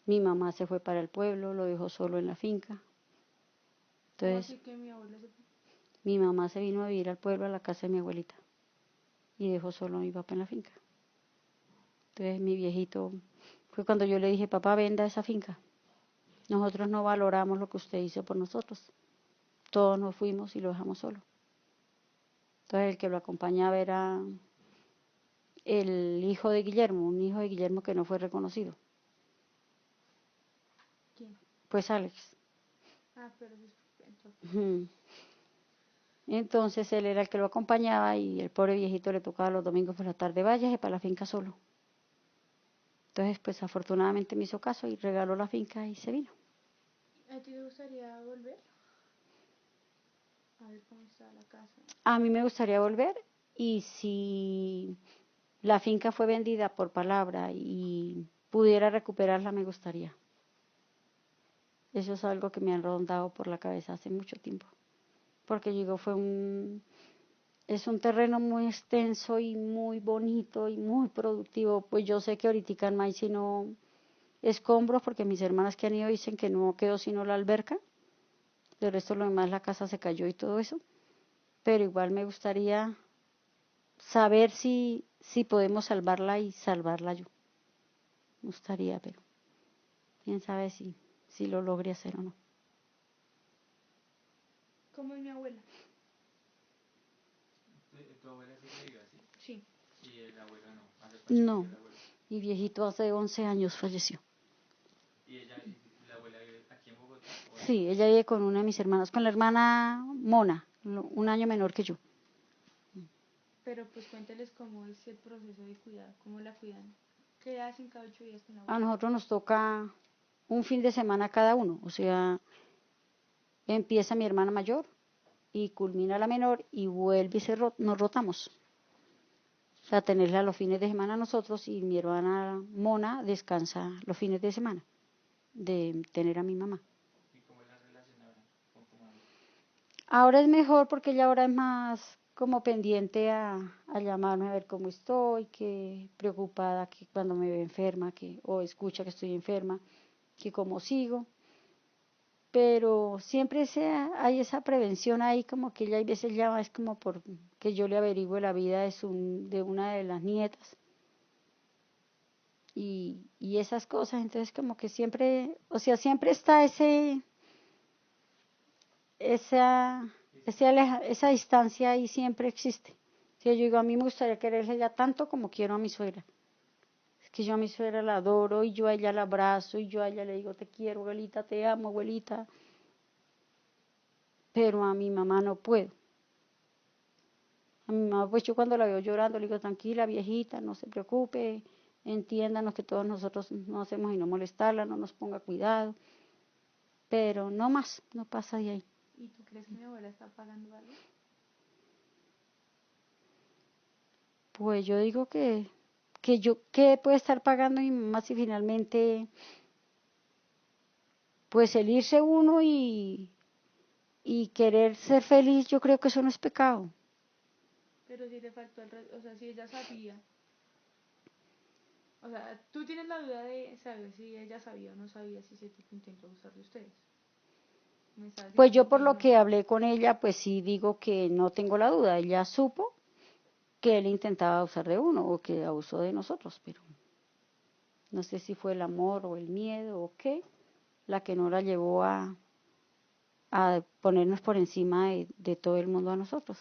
Mi mamá se fue para el pueblo, lo dejó solo en la finca. ¿Cómo Entonces así que mi abuela se fue? mi mamá se vino a vivir al pueblo, a la casa de mi abuelita, y dejó solo a mi papá en la finca. Entonces mi viejito, fue cuando yo le dije, papá, venda esa finca. Nosotros no valoramos lo que usted hizo por nosotros. Todos nos fuimos y lo dejamos solo. Entonces el que lo acompañaba era el hijo de Guillermo, un hijo de Guillermo que no fue reconocido. ¿Quién? Pues Alex. Ah, pero eso es entonces. Ujú. Entonces él era el que lo acompañaba, y el pobre viejito le tocaba los domingos por la tarde, váyase para la finca solo. Entonces pues afortunadamente me hizo caso y regaló la finca y se vino. ¿A ti te gustaría volver? A ver cómo está la casa. A mí me gustaría volver, y si la finca fue vendida por palabra y pudiera recuperarla, me gustaría. Eso es algo que me han rondado por la cabeza hace mucho tiempo. Porque digo, es un terreno muy extenso y muy bonito y muy productivo. Pues yo sé que ahorita en Maici no escombros, porque mis hermanas que han ido dicen que no quedó sino la alberca. De resto lo demás, la casa se cayó y todo eso. Pero igual me gustaría saber si podemos salvarla y salvarla yo. Me gustaría, pero quién sabe si lo logré hacer o no. ¿Cómo es mi abuela? ¿Tu abuela sigue viva, sí? Sí. Y el abuelo no. ¿Hace cuánto No, murió el abuelo? mi viejito hace 11 años falleció. ¿Y la abuela vive aquí en Bogotá o en...? Sí, ella vive con una de mis hermanas, con la hermana Mona, un año menor que yo. Pero pues cuénteles cómo es el proceso de cuidado, cómo la cuidan. ¿Qué hacen cada 8 días con la A abuela? nosotros nos toca un fin de semana cada uno, o sea, empieza mi hermana mayor y culmina la menor y vuelve y nos rotamos. O sea, tenerla los fines de semana nosotros, y mi hermana Mona descansa los fines de semana de tener a mi mamá. ¿Y cómo es la relación ahora con tu mamá? Ahora es mejor, porque ella ahora es más como pendiente a llamarme a ver cómo estoy, que preocupada que cuando me ve enferma, o escucha que estoy enferma, que cómo sigo. Pero siempre hay esa prevención ahí, como que ella a veces llama, es como por que yo le averigüe la vida de una de las nietas. Y esas cosas, entonces como que siempre, o sea, siempre está esa distancia ahí, siempre existe. O sea, yo digo, a mí me gustaría quererle ya tanto como quiero a mi suegra. que yo a mi suegra la adoro y yo a ella la abrazo y yo a ella le digo, te quiero, abuelita, te amo, abuelita. Pero a mi mamá no puedo. A mi mamá, pues yo cuando la veo llorando, le digo, tranquila, viejita, no se preocupe, entiéndanos que todos nosotros no hacemos y no molestarla, no nos ponga cuidado. Pero no más, no pasa de ahí. ¿Y tú crees que mi abuela está pagando algo? Pues yo digo que puede estar pagando mi mamá si finalmente, pues el irse uno y querer ser feliz, yo creo que eso no es pecado. Pero si le faltó o sea, si ella sabía. O sea, tú tienes la duda de saber si ella sabía o no sabía si ese tipo intentó abusar de ustedes. Me estás Pues yo diciendo por que lo no. que hablé con ella, pues sí digo que no tengo la duda. Ella supo que él intentaba abusar de uno o que abusó de nosotros, pero no sé si fue el amor o el miedo o qué, la que no la llevó a ponernos por encima de todo el mundo a nosotros.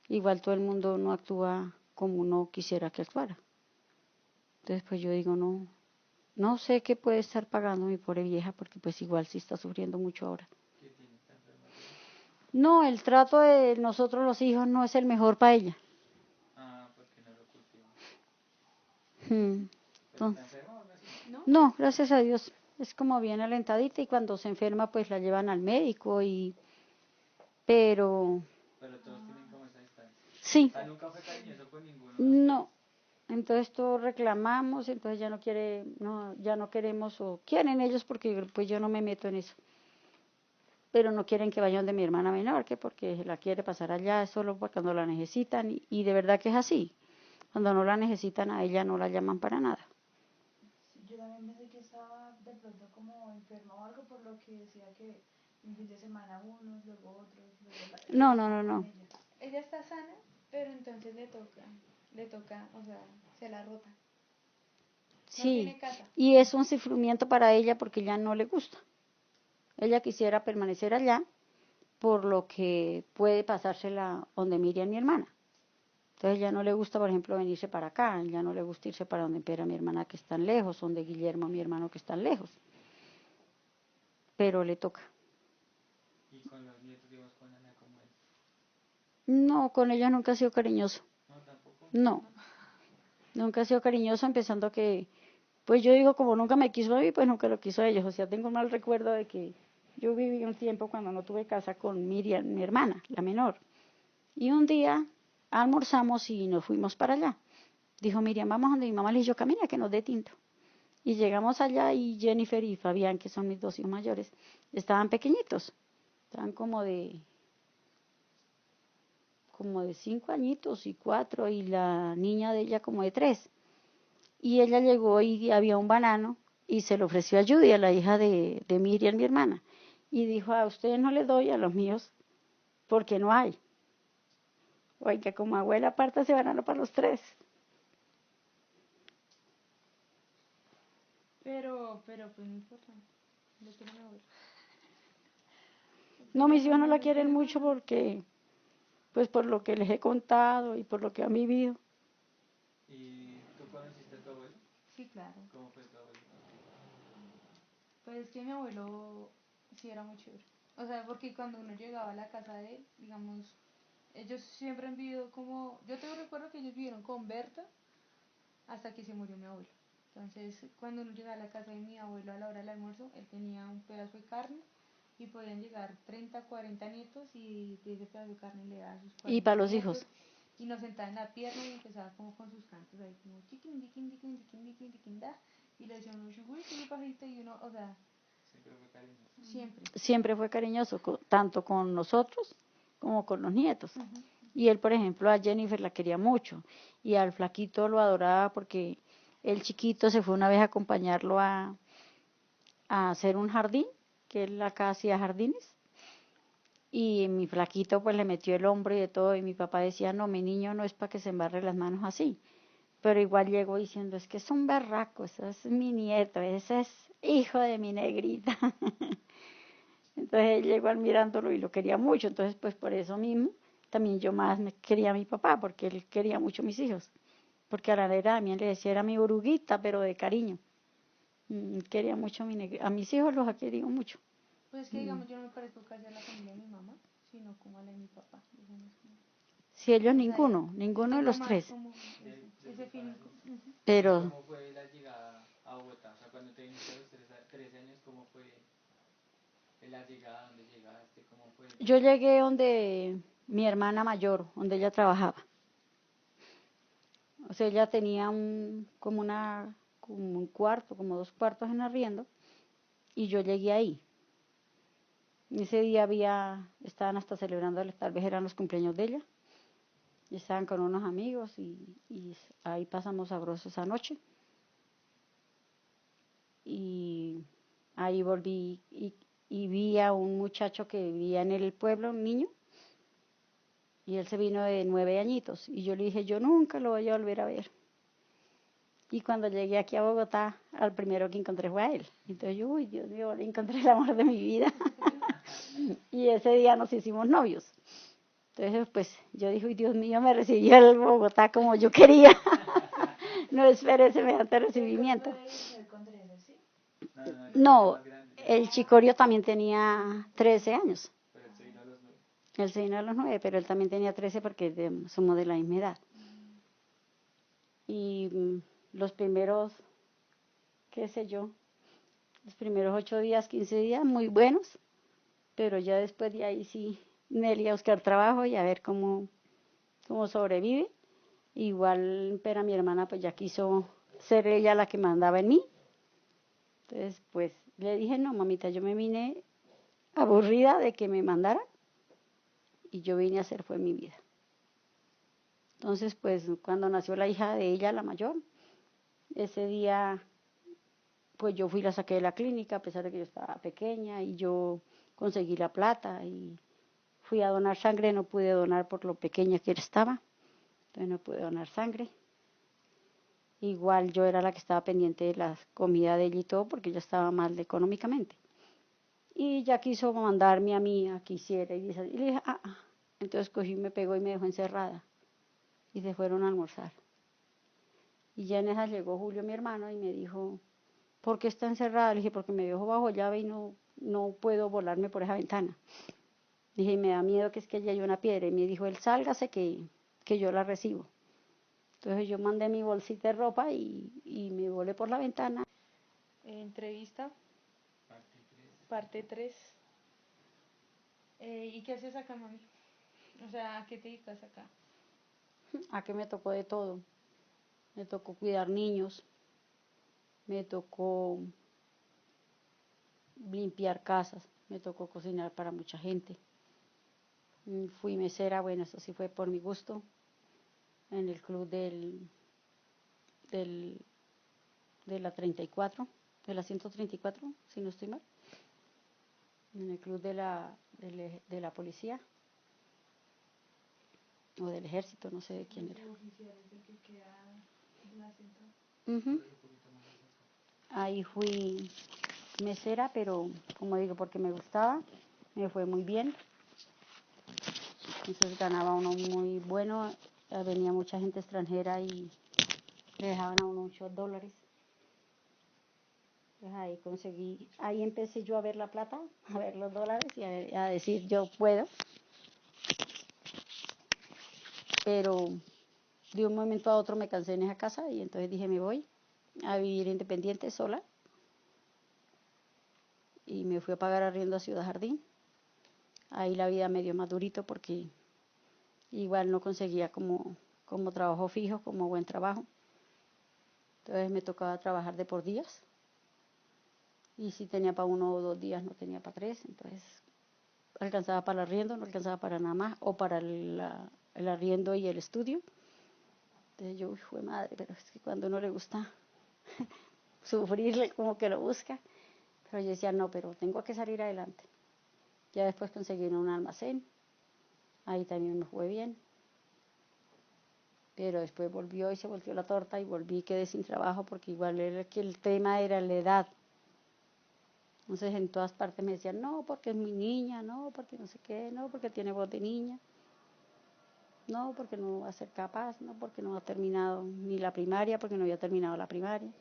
Igual todo el mundo no actúa como uno quisiera que actuara. Entonces pues yo digo, no sé qué puede estar pagando mi pobre vieja porque pues igual sí está sufriendo mucho ahora. ¿Qué tiene? ¿Está enferma también? No, el trato de nosotros los hijos no es el mejor para ella. Ah, porque no lo cultiva. Hmm. ¿Pero está Entonces, enferma o algo así? ¿No? no, gracias a Dios. Es como bien alentadita y cuando se enferma pues la llevan al médico pero Pero todos tienen como esa distancia. sí, Ah, nunca fue cariñoso con ninguno de ustedes. no. Entonces todos reclamamos, entonces ya no quiere, no, ya no queremos o quieren ellos porque pues yo no me meto en eso. Pero no quieren que vayan de mi hermana menor, que porque la quiere pasar allá, es solo para cuando la necesitan y de verdad que es así. Cuando no la necesitan a ella no la llaman para nada. Sí, yo también pensé que estaba de pronto como enferma o algo, por lo que decía que un fin de semana unos, luego otros, luego que No, no no, no, estaban con no. ella. Ella está sana, pero entonces le toca, o sea, se la rota. No Sí, tiene casa. y es un sufrimiento para ella porque ya no le gusta. Ella quisiera permanecer allá, por lo que puede pasársela donde Miriam, mi hermana. Entonces ya no le gusta, por ejemplo, venirse para acá, ya no le gusta irse para donde Pera, mi hermana, que están lejos, donde Guillermo, mi hermano, que están lejos. Pero le toca. Y con los nietos, digamos, con Ana, como es. No, con ella nunca ha sido cariñoso. No, tampoco. No, nunca ha sido cariñoso, empezando que, pues yo digo, como nunca me quiso a mí, pues nunca lo quiso a ellos. O sea, tengo un mal recuerdo de que yo viví un tiempo cuando no tuve casa con Miriam, mi hermana, la menor. Y un día almorzamos y nos fuimos para allá. Dijo Miriam, vamos donde mi mamá. Le dije yo, camina que nos dé tinto. Y llegamos allá y Jennifer y Fabián, que son mis dos hijos mayores, estaban pequeñitos. Estaban como de 5 añitos y 4, y la niña de ella como de 3. Y ella llegó y había un banano y se lo ofreció a Judy, a la hija de Miriam, mi hermana. Y dijo, a ustedes no les doy, a los míos, porque no hay. Oiga, como abuela aparta ese banano para los 3. Pero pues no importa. Lo quiero mi abuela. No, mis hijos no la Lo quiero quieren mi mucho abuela. porque, pues por lo que les he contado y por lo que han vivido. ¿Y tú conociste a tu abuelo? Sí, claro. ¿Cómo fue tu abuelo? Pues es que mi abuelo sí era muy chévere. O sea, porque cuando uno llegaba a la casa de él, digamos, ellos siempre han vivido como, yo tengo recuerdo que ellos vivieron con Berta hasta que se murió mi abuelo. Entonces, cuando uno llegaba a la casa de mi abuelo a la hora del almuerzo, él tenía un pedazo de carne y podían llegar 30, 40 nietos y de ese pedazo de carne le daba a sus Y 40 para los nietos hijos. y nos sentaba en la pierna y empezaba como con sus cantos ahí como chiquin, diquin, diquin, diquin, diquin, diquin, da. Y le decían uno, uy, qué pajarito, y uno, o sea, Siempre fue cariñoso. siempre. Siempre fue cariñoso, tanto con nosotros como con los nietos. Ujú. Y él, por ejemplo, a Jennifer la quería mucho y al flaquito lo adoraba porque el chiquito se fue una vez a acompañarlo a hacer un jardín, que él acá hacía jardines. Y mi flaquito pues le metió el hombro y de todo y mi papá decía, no, mi niño no es para que se embarre las manos así. Pero igual llegó diciendo, es que es un berraco, ese es mi nieto, ese es hijo de mi negrita. Entonces él llegó admirándolo y lo quería mucho, entonces pues por eso mismo también yo más me quería a mi papá, porque él quería mucho a mis hijos. porque a la negra también le decía era mi oruguita, pero de cariño. Quería mucho a a mis hijos los ha querido mucho. Pues es que digamos, yo no me parezco casi a la familia de mi mamá, sino como a la de mi papá. Digamos, Si ellos o sea, ninguno de tengo los más tres. como ese feeling. Pero ¿Cómo fue la llegada a Bogotá? O sea, cuando te viniste a los 13 años, ¿cómo fue la llegada? ¿Dónde llegaste? ¿Cómo fue? yo llegué donde mi hermana mayor, donde ella trabajaba. O sea, ella tenía como un cuarto, como 2 cuartos en arriendo, y yo llegué ahí. Ese día estaban hasta celebrando, tal vez eran los cumpleaños de ella, y estaban con unos amigos y ahí pasamos sabroso esa noche. Y ahí volví y vi a un muchacho que vivía en el pueblo, un niño, y él se vino de 9 añitos. Y yo le dije, yo nunca lo voy a volver a ver. Y cuando llegué aquí a Bogotá, al primero que encontré fue a él. Entonces yo, uy, Dios mío, le encontré el amor de mi vida. Y ese día nos hicimos novios. Entonces, pues, yo dije, uy, Dios mío, me recibió el Bogotá como yo quería. No esperé semejante recibimiento. Con 13, ¿sí? No, no, ya No, más grande. el chicorio también tenía 13 años. Pero él se vino a los 9. Él se vino a los 9, pero él también tenía 13 porque somos de la misma edad. Y los primeros, qué sé yo, los primeros 8 días, 15 días, muy buenos, pero ya después de ahí sí, Nelly a buscar trabajo y a ver cómo sobrevive. Igual, pero mi hermana pues ya quiso ser ella la que mandaba en mí. Entonces, pues le dije, no, mamita, yo me vine aburrida de que me mandaran y yo vine a hacer fue mi vida. Entonces, pues cuando nació la hija de ella, la mayor, ese día, pues yo fui y la saqué de la clínica, a pesar de que yo estaba pequeña, y yo conseguí la plata y fui a donar sangre, no pude donar por lo pequeña que estaba, entonces no pude donar sangre. Igual yo era la que estaba pendiente de la comida de ella y todo, porque ella estaba mal económicamente. Y ya quiso mandarme a mí a que hiciera, y le dije, Entonces cogí, me pegó y me dejó encerrada, y se fueron a almorzar. Y ya en esas llegó Julio, mi hermano, y me dijo, ¿por qué está encerrada? Le dije, porque me dejó bajo llave y no puedo volarme por esa ventana. Le dije, me da miedo que es que allí hay una piedra. Y me dijo, él sálgase que yo la recibo. Entonces yo mandé mi bolsita de ropa y me volé por la ventana. Entrevista, parte 3. ¿Y qué haces acá, mami? O sea, ¿a qué te dedicas acá? ¿A qué me tocó de todo? Me tocó cuidar niños, me tocó limpiar casas, me tocó cocinar para mucha gente. Fui mesera, bueno, eso sí fue por mi gusto, en el club del, de la 34, de la 134, si no estoy mal, en el club de la policía o del ejército, no sé de quién era. Ujú. Ahí fui mesera, pero como digo, porque me gustaba, me fue muy bien. Entonces ganaba uno muy bueno, venía mucha gente extranjera y le dejaban a uno $8. Pues ahí empecé yo a ver la plata, a ver los dólares y a decir yo puedo. Pero de un momento a otro me cansé en esa casa y entonces dije me voy a vivir independiente sola y me fui a pagar arriendo a Ciudad Jardín. Ahí la vida me dio más durito porque igual no conseguía como trabajo fijo, como buen trabajo. Entonces me tocaba trabajar de por días. Y si tenía para 1 o 2 días, no tenía para 3. Entonces alcanzaba para el arriendo, no alcanzaba para nada más, o para el arriendo y el estudio. Entonces yo, fue madre, pero es que cuando uno le gusta sufrirle, como que lo busca. Pero yo decía, no, pero tengo que salir adelante. Ya después conseguí un almacén, ahí también me fue bien. Pero después volvió y se volteó la torta y volví y quedé sin trabajo porque igual era que el tema era la edad. Entonces en todas partes me decían, no, porque es muy niña, no, porque no sé qué, no, porque tiene voz de niña. no, porque no va a ser capaz, no, porque no ha terminado ni la primaria, porque no había terminado la primaria.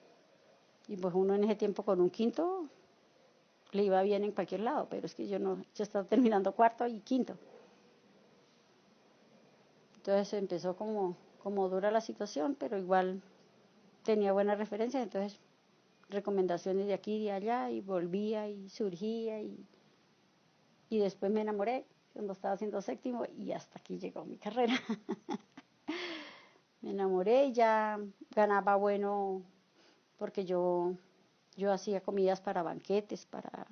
Y pues uno en ese tiempo con un quinto le iba bien en cualquier lado, pero es que yo estaba terminando cuarto y quinto. Entonces empezó como dura la situación, pero igual tenía buenas referencias, entonces recomendaciones de aquí y de allá, y volvía y surgía, y después me enamoré cuando estaba haciendo séptimo, y hasta aquí llegó mi carrera. Me enamoré y ya ganaba bueno, porque yo hacía comidas para banquetes, para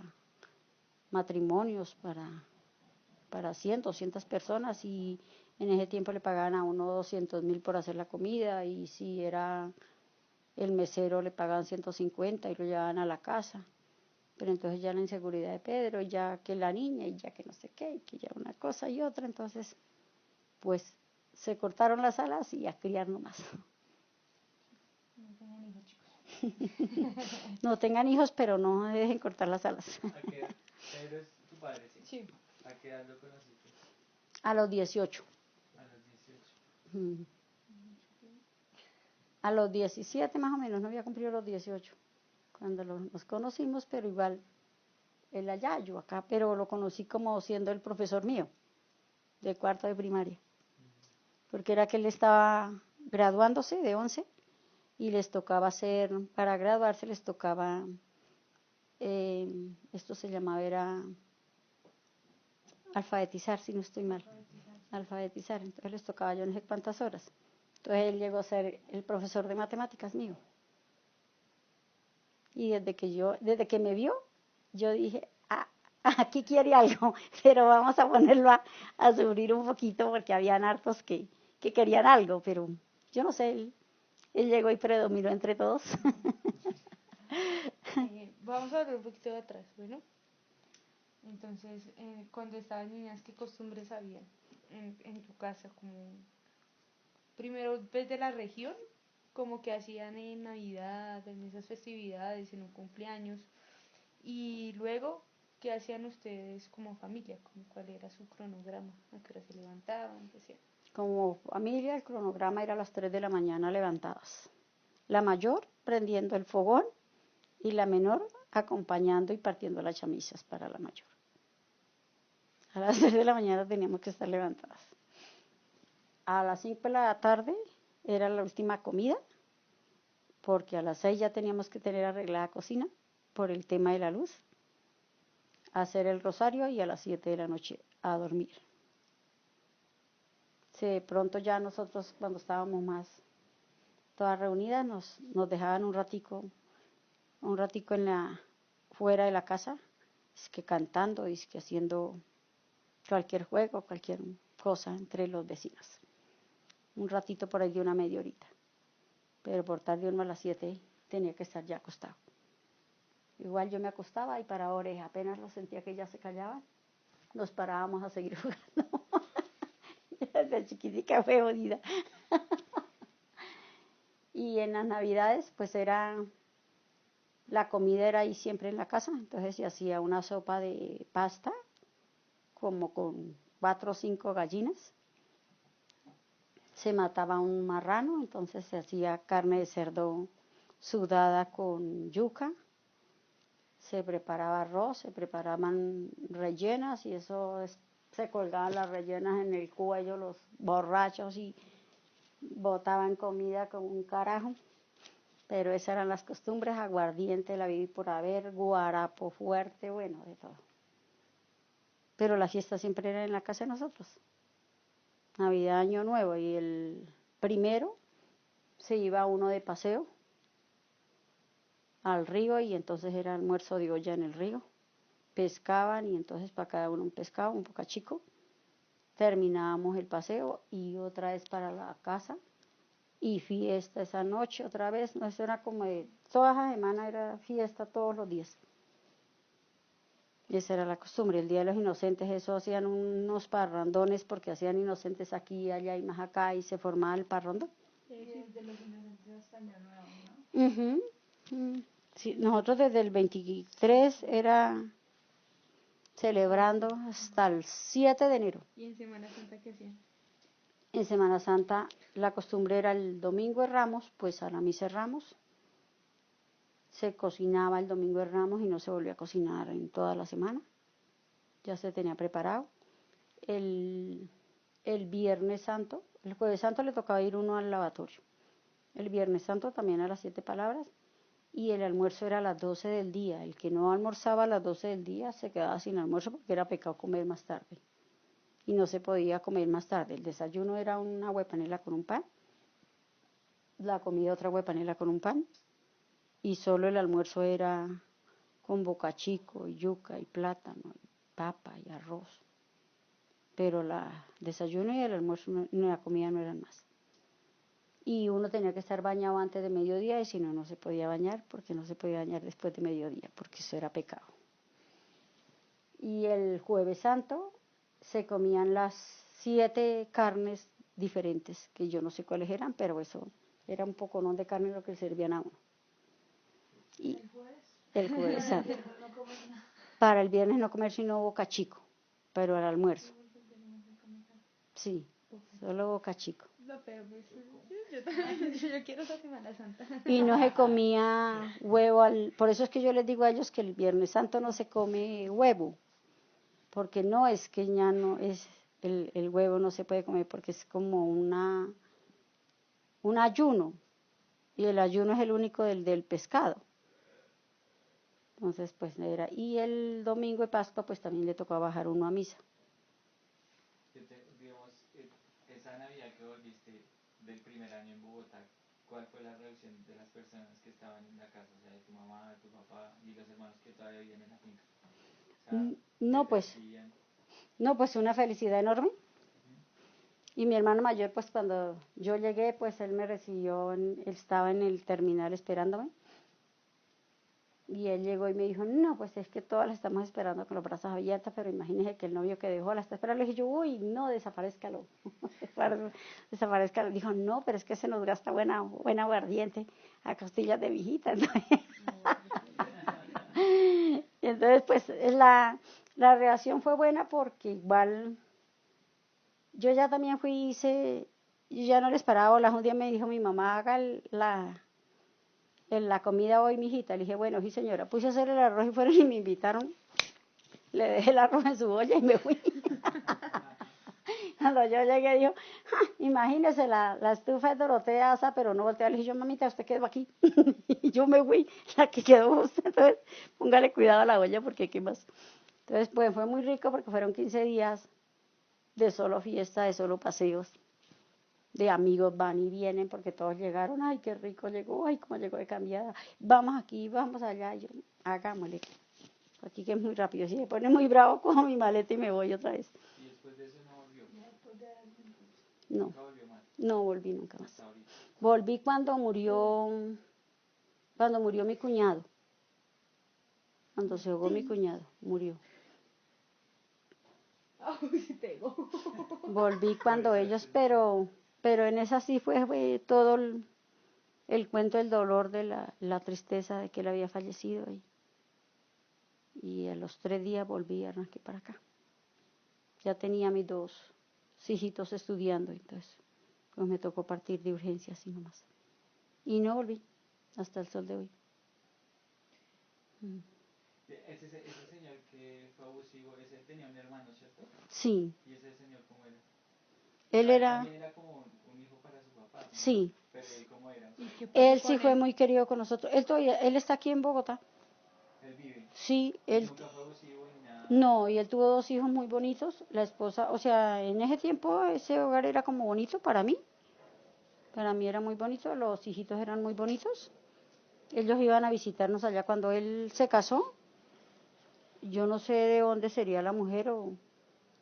matrimonios, para 100, 200 personas, y en ese tiempo le pagaban a uno 200.000 por hacer la comida, y si era el mesero le pagaban 150 y lo llevaban a la casa. Pero entonces ya la inseguridad de Pedro, ya que la niña, y ya que no sé qué, y que ya una cosa y otra, entonces pues se cortaron las alas y a criar nomás. No tengan hijos, chicos. No tengan hijos, pero no dejen cortar las alas. ¿A qué edad? Pedro es tu padre, ¿sí? Sí. ¿A qué edad lo conociste? A los 18. A los 18. Mm. A los 17 más o menos, no había cumplido los 18 cuando nos conocimos, pero igual él allá, yo acá, pero lo conocí como siendo el profesor mío de cuarto de primaria, porque era que él estaba graduándose de 11 y les tocaba hacer, para graduarse les tocaba, esto se llamaba, era alfabetizar, si no estoy mal, alfabetizar, entonces les tocaba yo no sé cuántas horas. Entonces él llegó a ser el profesor de matemáticas mío. Y desde que me vio, yo dije, aquí quiere algo, pero vamos a ponerlo a sufrir un poquito, porque habían hartos que querían algo, pero yo no sé, él llegó y predominó entre todos. Vamos a volver un poquito de atrás, bueno. Entonces, cuando estaban niñas, ¿qué costumbres habían en tu casa? Como primero, desde la región, como que hacían en Navidad, en esas festividades, en un cumpleaños, y luego, ¿qué hacían ustedes como familia? Como ¿cuál era su cronograma? ¿A qué hora se levantaban? ¿Qué hacían? Como familia, el cronograma era a las 3 de la mañana levantadas. La mayor prendiendo el fogón y la menor acompañando y partiendo las chamisas para la mayor. A las 3 de la mañana teníamos que estar levantadas. A las 5 de la tarde era la última comida, porque a las 6 ya teníamos que tener arreglada la cocina por el tema de la luz, hacer el rosario, y a las 7 de la noche a dormir. Pronto ya nosotros, cuando estábamos más todas reunidas, nos dejaban un ratico fuera de la casa, es que cantando, es que haciendo cualquier juego, cualquier cosa entre los vecinos. Un ratito por ahí de una media horita. Pero por tarde uno a las 7 tenía que estar ya acostado. Igual yo me acostaba y para oreja, apenas lo sentía que ya se callaban, nos parábamos a seguir jugando. Desde chiquitica fue jodida. Y en las Navidades, pues la comida era ahí siempre en la casa, entonces se hacía una sopa de pasta, como con 4 o 5 gallinas. Se mataba un marrano, entonces se hacía carne de cerdo sudada con yuca. Se preparaba arroz, se preparaban rellenas, y se colgaban las rellenas en el cuello los borrachos y botaban comida como un carajo. Pero esas eran las costumbres: aguardiente, la vida y por haber, guarapo fuerte, bueno, de todo. Pero la fiesta siempre era en la casa de nosotros. Navidad, Año Nuevo, y el primero se iba uno de paseo al río, y entonces era almuerzo de olla en el río. Pescaban, y entonces para cada uno un pescado, un bocachico. Terminábamos el paseo y otra vez para la casa, y fiesta esa noche otra vez. No, eso era como toda la semana era fiesta todos los días. Esa era la costumbre. El Día de los Inocentes, eso hacían unos parrandones, porque hacían inocentes aquí y allá y más acá, y se formaba el parrandón. Y desde los inocentes hasta Año Nuevo, ¿no? Sí, nosotros desde el 23 era celebrando hasta el 7 de enero. ¿Y en Semana Santa qué hacían? En Semana Santa la costumbre era el domingo de Ramos, pues a la misa de Ramos. Se cocinaba el domingo de Ramos y no se volvió a cocinar en toda la semana. Ya se tenía preparado. El Viernes Santo, el Jueves Santo le tocaba ir uno al lavatorio. El Viernes Santo también a las 7 palabras. Y el almuerzo era a las 12 del día. El que no almorzaba a las 12 del día se quedaba sin almuerzo porque era pecado comer más tarde. Y no se podía comer más tarde. El desayuno era una huepanela con un pan. La comida otra huepanela con un pan. Y solo el almuerzo era con bocachico, y yuca, y plátano, y papa, y arroz. Pero el desayuno y el almuerzo, la comida no eran más. Y uno tenía que estar bañado antes de mediodía y si no, no se podía bañar porque no se podía bañar después de mediodía porque eso era pecado. Y el Jueves Santo se comían las 7 carnes diferentes, que yo no sé cuáles eran, pero eso era un poco de carne lo que servían a uno. Y el Jueves Santo. Para el viernes no comer sino bocachico, pero al almuerzo. Sí, solo bocachico. No, pero pues, yo también, yo quiero esa Semana Santa. Y no se comía huevo, por eso es que yo les digo a ellos que el Viernes Santo no se come huevo, porque no es que ya no es, el huevo no se puede comer porque es como un ayuno, y el ayuno es el único del pescado. Entonces, pues era, y el domingo de Pascua, pues también le tocó bajar uno a misa. Digamos, esa Navidad que volviste del primer año en Bogotá, ¿cuál fue la reacción de las personas que estaban en la casa? O sea, de tu mamá, de tu papá y los hermanos que todavía vivían en la finca. O sea, No, pues una felicidad enorme. Y mi hermano mayor, pues cuando yo llegué, pues él me recibió, él estaba en el terminal esperándome. Y él llegó y me dijo, no, pues es que todas las estamos esperando con los brazos abiertos, pero imagínese que el novio que dejó la está esperando. Le dije yo, uy, no, desaparezcalo. Desaparezcalo. Dijo, no, pero es que se nos gasta buena aguardiente a costillas de viejita. Y entonces, pues la reacción fue buena porque igual yo ya también yo ya no les paraba bolas. Un día me dijo mi mamá, haga la comida hoy, mijita. Le dije, bueno, sí señora. Puse a hacer el arroz y fueron y me invitaron. Le dejé el arroz en su olla y me fui. Cuando yo llegué, dijo, imagínese la estufa de Dorotea asa, pero no voltea. Le dije yo, mamita, usted quedó aquí. Y yo me fui, la que quedó usted. Entonces, póngale cuidado a la olla porque qué más. Entonces, pues fue muy rico porque fueron 15 días de solo fiesta, de solo paseos. De amigos van y vienen porque todos llegaron, ay, qué rico llegó, ay, cómo llegó de cambiada, vamos aquí, vamos allá, y yo, hagámosle, aquí que es muy rápido, si se pone muy bravo, cojo mi maleta y me voy otra vez. ¿Y después de eso no volvió? No, ¿Nunca volvió más? no volví nunca más. Hasta ahorita. Volví cuando murió mi cuñado, cuando se ahogó mi cuñado, murió. Sí pegó. Volví cuando ellos, pero en esa sí fue todo el cuento del dolor, de la tristeza de que él había fallecido. Y a los 3 días volví, arranqué para acá. Ya tenía mis 2 hijitos estudiando, entonces pues me tocó partir de urgencia así nomás. Y no volví hasta el sol de hoy. Ese señor que fue abusivo, ese tenía un hermano, ¿cierto? Sí. ¿Y ese señor cómo era? Él era... También era como un hijo para su papá, ¿no? Sí. Pero él cómo era. Él sí fue muy querido con nosotros. Él está aquí en Bogotá. Él vive. Sí, Nunca fue abusivo ni nada. No, y él tuvo 2 hijos muy bonitos. La esposa, o sea, en ese tiempo ese hogar era como bonito para mí. Para mí era muy bonito, los hijitos eran muy bonitos. Ellos iban a visitarnos allá cuando él se casó. Yo no sé de dónde sería la mujer o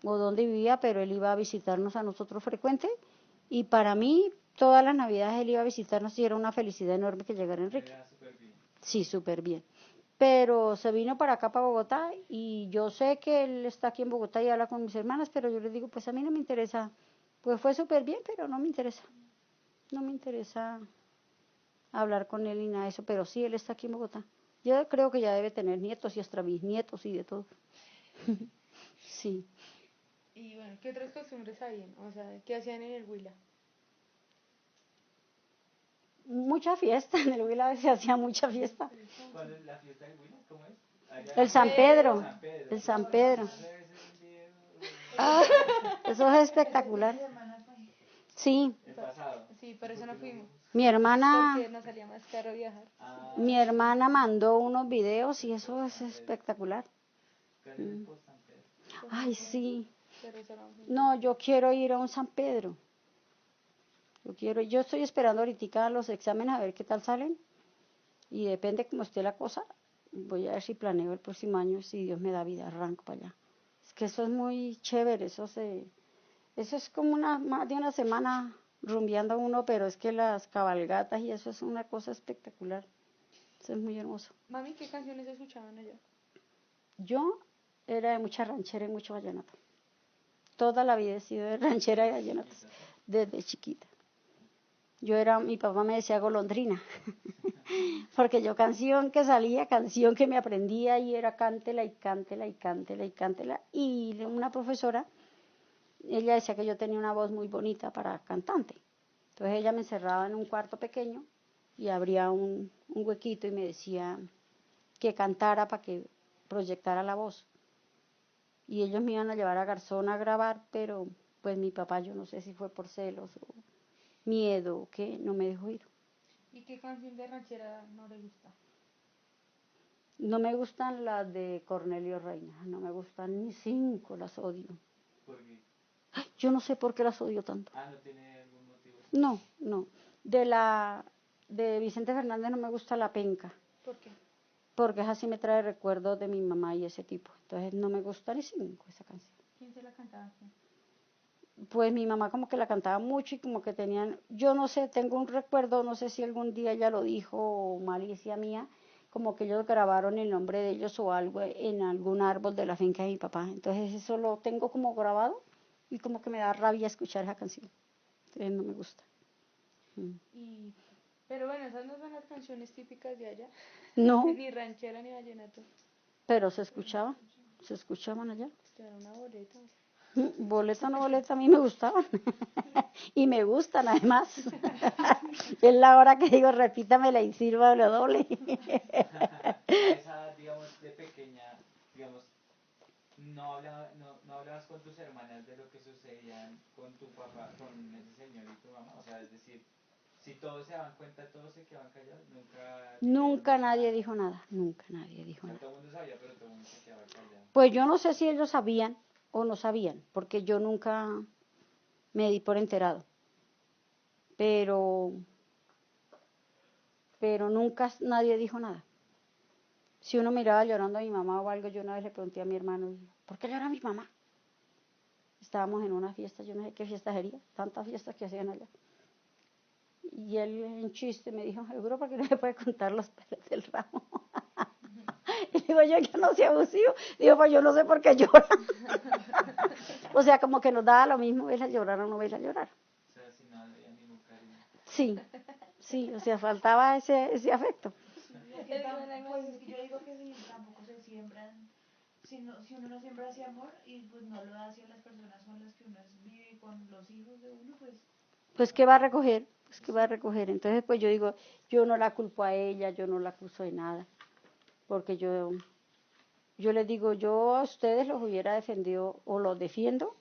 dónde vivía, pero él iba a visitarnos a nosotros frecuente. Y para mí, todas las navidades él iba a visitarnos y era una felicidad enorme que llegara Enrique. Era súper bien. Sí, súper bien. Pero se vino para acá, para Bogotá, y yo sé que él está aquí en Bogotá y habla con mis hermanas, pero yo les digo, pues a mí no me interesa. Pues fue súper bien, pero no me interesa. No me interesa hablar con él ni nada de eso, pero sí, él está aquí en Bogotá. Yo creo que ya debe tener nietos y hasta bisnietos y de todo. Sí. Y bueno, ¿qué otras costumbres habían? O sea, ¿qué hacían en el Huila? Mucha fiesta, en el Huila se hacía mucha fiesta. ¿Cuál es la fiesta del Huila? ¿Cómo es? Allá El en San Pedro. Pedro, San Pedro. el San Pedro. Debe ser un día, Ah, eso es Ese espectacular. fin de semana fue. Sí, el pasado. Sí, por eso no fuimos. mi hermana, Porque nos salía más caro viajar. Ah, mi hermana mandó unos videos y eso es espectacular. ¿cuál es el post San Pedro? Ay, sí. Pero eso No, yo quiero ir a un San Pedro. Yo estoy esperando ahorita los exámenes a ver qué tal salen. Y depende cómo esté la cosa, voy a ver si planeo el próximo año, si Dios me da vida, arranco para allá. Es que eso es muy chévere, eso es como más de una semana rumbeando uno, pero es que las cabalgatas y eso es una cosa espectacular. Eso es muy hermoso. Mami, ¿qué canciones escuchaban allá? Yo era de mucha ranchera y mucho vallenato. Toda la vida he sido de ranchera y vallenatos, desde chiquita. Mi papá me decía golondrina, porque yo canción que salía, canción que me aprendía y era cántela y cántela y cántela y cántela. Y una profesora, ella decía que yo tenía una voz muy bonita para cantante. Entonces ella me encerraba en un cuarto pequeño y abría un huequito y me decía que cantara para que proyectara la voz. Y ellos me iban a llevar a Garzón a grabar, pero pues mi papá, yo no sé si fue por celos o miedo o qué, no me dejó ir. ¿Y qué canción de ranchera no le gusta? No me gustan las de Cornelio Reina, no me gustan ni cinco, las odio. ¿Por qué? Ay, yo no sé por qué las odio tanto. Ah, ¿no tiene algún motivo? No, no. De Vicente Fernández no me gusta La Penca, ¿Por qué? porque esa sí me trae recuerdos de mi mamá y ese tipo. Entonces no me gusta ni cinco esa canción. ¿Quién se la cantaba? ¿Quién? Pues mi mamá como que la cantaba mucho y como que tenían, yo no sé, tengo un recuerdo, no sé si algún día ella lo dijo o malicia mía, como que ellos grabaron el nombre de ellos o algo en algún árbol de la finca de mi papá. Entonces eso lo tengo como grabado y como que me da rabia escuchar esa canción. Entonces no me gusta. Y... Pero bueno, esas no son las canciones típicas de allá. No, Ni ranchera ni vallenato. pero se escuchaban allá. Era una boleta. Boleta o no boleta, a mí me gustaban. Y me gustan además. Es la hora que digo, repítamela y sirva lo doble. A esa edad, digamos, de pequeña, digamos, no hablabas con tus hermanas de lo que sucedía con tu papá, con ese señor y tu mamá. O sea, es decir, si todos se daban cuenta, todos se quedaban callados, nunca dijeron Nunca nadie nada. dijo nada, nunca nadie O dijo sea, nada. todo el mundo sabía, pero todo el mundo se quedaba callado. Pues yo no sé si ellos sabían o no sabían, porque yo nunca me di por enterado. Pero, pero nunca nadie dijo nada. Si uno miraba llorando a mi mamá o algo, yo una vez le pregunté a mi hermano, ¿por qué llora mi mamá? Estábamos en una fiesta, yo no sé qué fiesta sería, tantas fiestas que hacían allá. Y él en chiste me dijo, seguro porque no me puede contar los pelos del ramo. Y digo yo no soy abusivo. Digo, pues yo no sé por qué llora. O sea, como que nos daba lo mismo verla llorar o no verla llorar. O sea, si no había ningún cariño. Sí, sí, o sea, faltaba ese afecto. Es que pues es que yo digo que si tampoco se siembran, si uno no siembra ese amor y pues no lo da hacia las personas con las que uno vive, con los hijos de uno, pues Pues, ¿qué va a recoger? Pues, ¿qué va a recoger? Entonces, pues yo digo, yo no la culpo a ella, yo no la acuso de nada. Porque yo les digo, yo a ustedes los hubiera defendido o los defiendo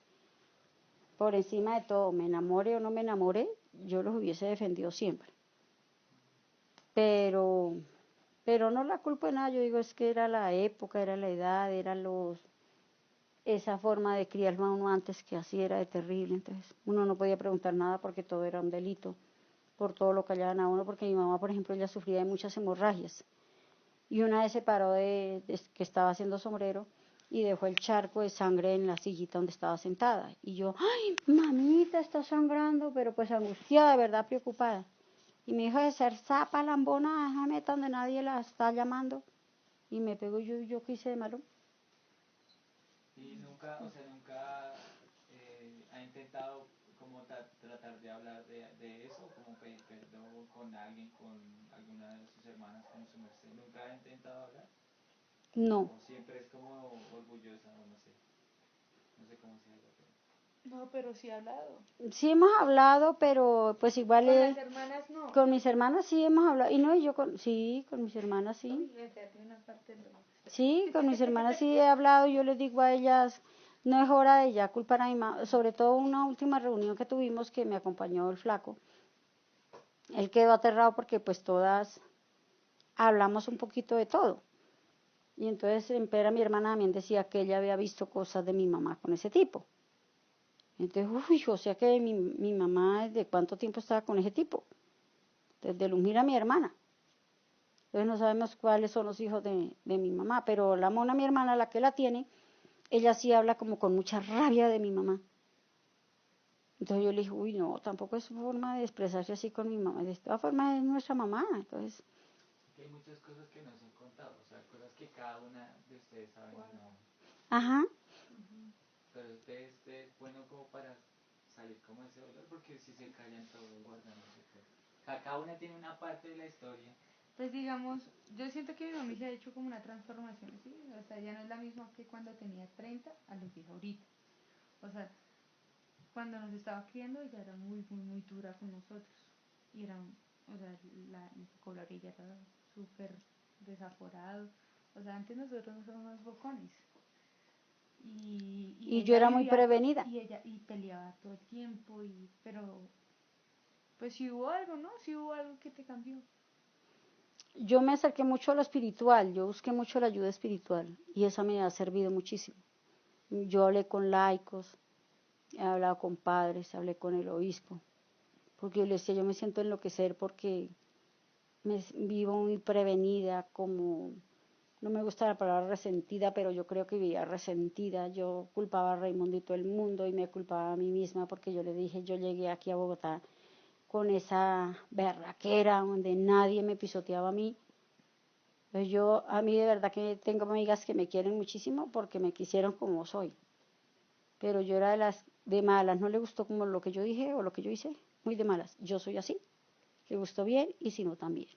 por encima de todo, me enamore o no me enamore, yo los hubiese defendido siempre. Pero, pero no la culpo de nada, yo digo, es que era la época, era la edad, esa forma de criar a uno antes que así era de terrible, entonces uno no podía preguntar nada porque todo era un delito, por todo lo callaban a uno, porque mi mamá, por ejemplo, ella sufría de muchas hemorragias. Y una vez se paró de que estaba haciendo sombrero y dejó el charco de sangre en la sillita donde estaba sentada. Y yo, ay, mamita, está sangrando, pero pues angustiada, de verdad, preocupada. Y me dijo de ser zapa, lambona, déjame donde nadie la está llamando. Y me pegó yo qué hice de malo. Y nunca, o sea, nunca ha intentado como tratar de hablar de eso, como pedir perdón con alguien, con alguna de sus hermanas, con su merced. ¿Nunca ha intentado hablar? No, O siempre es como orgullosa, o no sé. No sé cómo se diga, pero... No, pero sí he hablado. Sí hemos hablado, pero pues igual Con las hermanas no. con mis hermanas sí hemos hablado. Y no, y yo sí, con mis hermanas sí. Uy, meterte una parte de lo- Sí, con mis hermanas sí he hablado. Yo les digo a ellas, no es hora de ya culpar a mi mamá. Sobre todo una última reunión que tuvimos que me acompañó el flaco. Él quedó aterrado porque pues todas hablamos un poquito de todo. Y entonces Empera, mi hermana, también decía que ella había visto cosas de mi mamá con ese tipo. Entonces, uy, o sea que mi mamá, ¿desde cuánto tiempo estaba con ese tipo? Desde Luzmila, mi hermana. Entonces no sabemos cuáles son los hijos de mi mamá, pero la Mona, mi hermana, la que la tiene, ella sí habla como con mucha rabia de mi mamá. Entonces yo le dije, uy, no, tampoco es forma de expresarse así con mi mamá. De todas formas es nuestra mamá, entonces... Que hay muchas cosas que no se han contado, o sea, cosas que cada una de ustedes saben y no. Ajá. Pero es bueno como para salir como ese dolor, porque si se callan todos guardándose todo. Cada una tiene una parte de la historia. Pues digamos, yo siento que mi mami se ha hecho como una transformación, ¿sí? O sea, ya no es la misma que cuando tenía 30 a lo que es ahorita. O sea, cuando nos estaba criando ella era muy dura con nosotros. Y era, o sea, el vocabulario ella era súper desaforado. O sea, antes nosotros no somos más bocones. Y Y yo ella era muy vivía prevenida. y peleaba todo el tiempo, pero pues si hubo algo, ¿no? Si hubo algo que te cambió. Yo me acerqué mucho a lo espiritual, yo busqué mucho la ayuda espiritual y esa me ha servido muchísimo. Yo hablé con laicos, he hablado con padres, hablé con el obispo, porque yo le decía, yo me siento enloquecer porque vivo muy prevenida, como, no me gusta la palabra resentida, pero yo creo que vivía resentida. Yo culpaba a Raimundo y todo el mundo y me culpaba a mí misma porque yo le dije, yo llegué aquí a Bogotá con esa berraquera donde nadie me pisoteaba a mí. Entonces a mí de verdad que tengo amigas que me quieren muchísimo porque me quisieron como soy. Pero yo era de las de malas, no le gustó como lo que yo dije o lo que yo hice, muy de malas. Yo soy así, le gustó bien y si no también.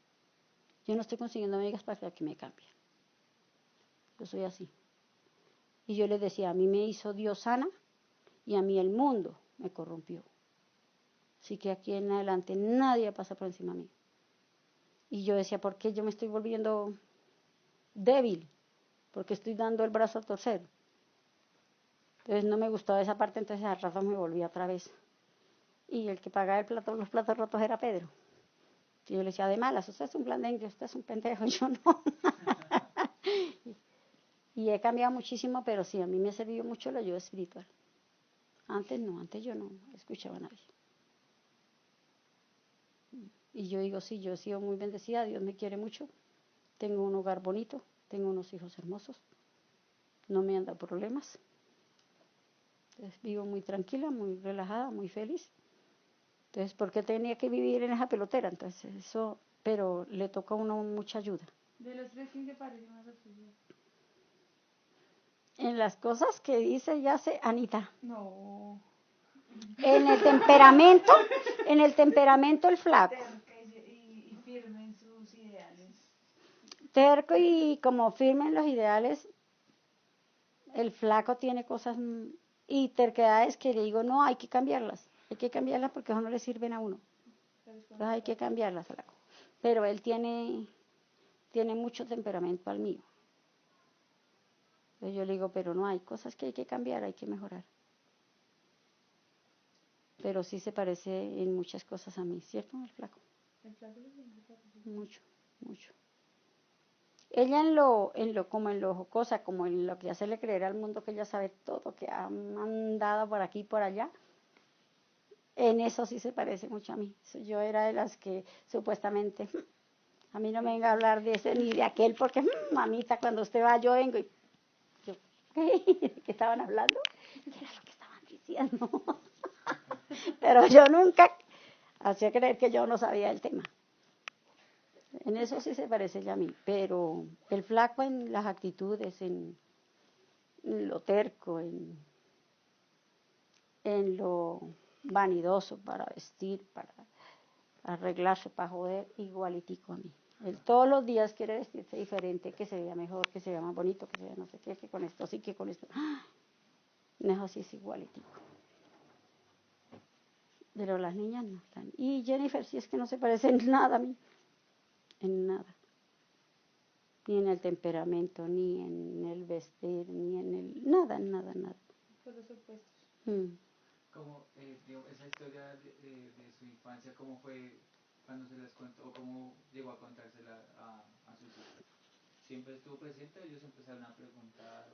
Yo no estoy consiguiendo amigas para que me cambien. Yo soy así. Y yo les decía, a mí me hizo Dios sana y a mí el mundo me corrompió. Así que aquí en adelante nadie pasa por encima de mí. Y yo decía, ¿por qué yo me estoy volviendo débil? Porque estoy dando el brazo a torcer. Entonces no me gustaba esa parte, entonces al rato me volví otra vez. Y el que pagaba los platos rotos era Pedro. Y yo le decía, de malas, usted es un blandengue, usted es un pendejo, y yo no. Y he cambiado muchísimo, pero sí, a mí me ha servido mucho la ayuda espiritual. Antes no, antes yo no escuchaba a nadie. Y yo digo, sí, yo he sido muy bendecida, Dios me quiere mucho, tengo un hogar bonito, tengo unos hijos hermosos, no me han dado problemas. Entonces vivo muy tranquila, muy relajada, muy feliz. Entonces, ¿por qué tenía que vivir en esa pelotera? Entonces, eso, pero le toca a uno mucha ayuda. De los tres, ¿quién se parece más a su hija? En las cosas que dice y hace Anita. No. En el temperamento el flaco. Terca y firme en sus ideales. Terco y como firme en los ideales, el flaco tiene cosas y terquedades que le digo, no, hay que cambiarlas porque eso no le sirven a uno. Entonces hay que cambiarlas, flaco. Pero él tiene mucho temperamento al mío. Entonces yo le digo, pero no, hay cosas que hay que cambiar, hay que mejorar. Pero sí se parece en muchas cosas a mí, ¿cierto, el flaco? El flaco se parece. Mucho, mucho. Ella como en lo jocosa, como en lo que hacerle creer al mundo que ella sabe todo, que ha mandado por aquí y por allá, en eso sí se parece mucho a mí. Yo era de las que supuestamente, a mí no me venga a hablar de ese ni de aquel, porque, mamita, cuando usted va yo vengo y yo, ¿qué estaban hablando? ¿Qué era lo que estaban diciendo? Pero yo nunca hacía creer que yo no sabía el tema. En eso sí se parece ella a mí, pero el flaco en las actitudes, en lo terco, en lo vanidoso para vestir, para arreglarse, para joder, igualitico a mí. Él todos los días quiere vestirse diferente, que se vea mejor, que se vea más bonito, que se vea no sé qué, que con esto sí, que con esto. En eso sí es igualitico. Pero las niñas no. Y Jennifer sí es que no se parece en nada a mí, en nada. Ni en el temperamento, ni en el vestir, ni en el... Nada, nada, nada. Por los opuestos. Como, digo, esa historia de su infancia, ¿cómo fue cuando se las contó o cómo llegó a contársela a sus hijos? ¿Siempre estuvo presente o ellos empezaron a preguntar?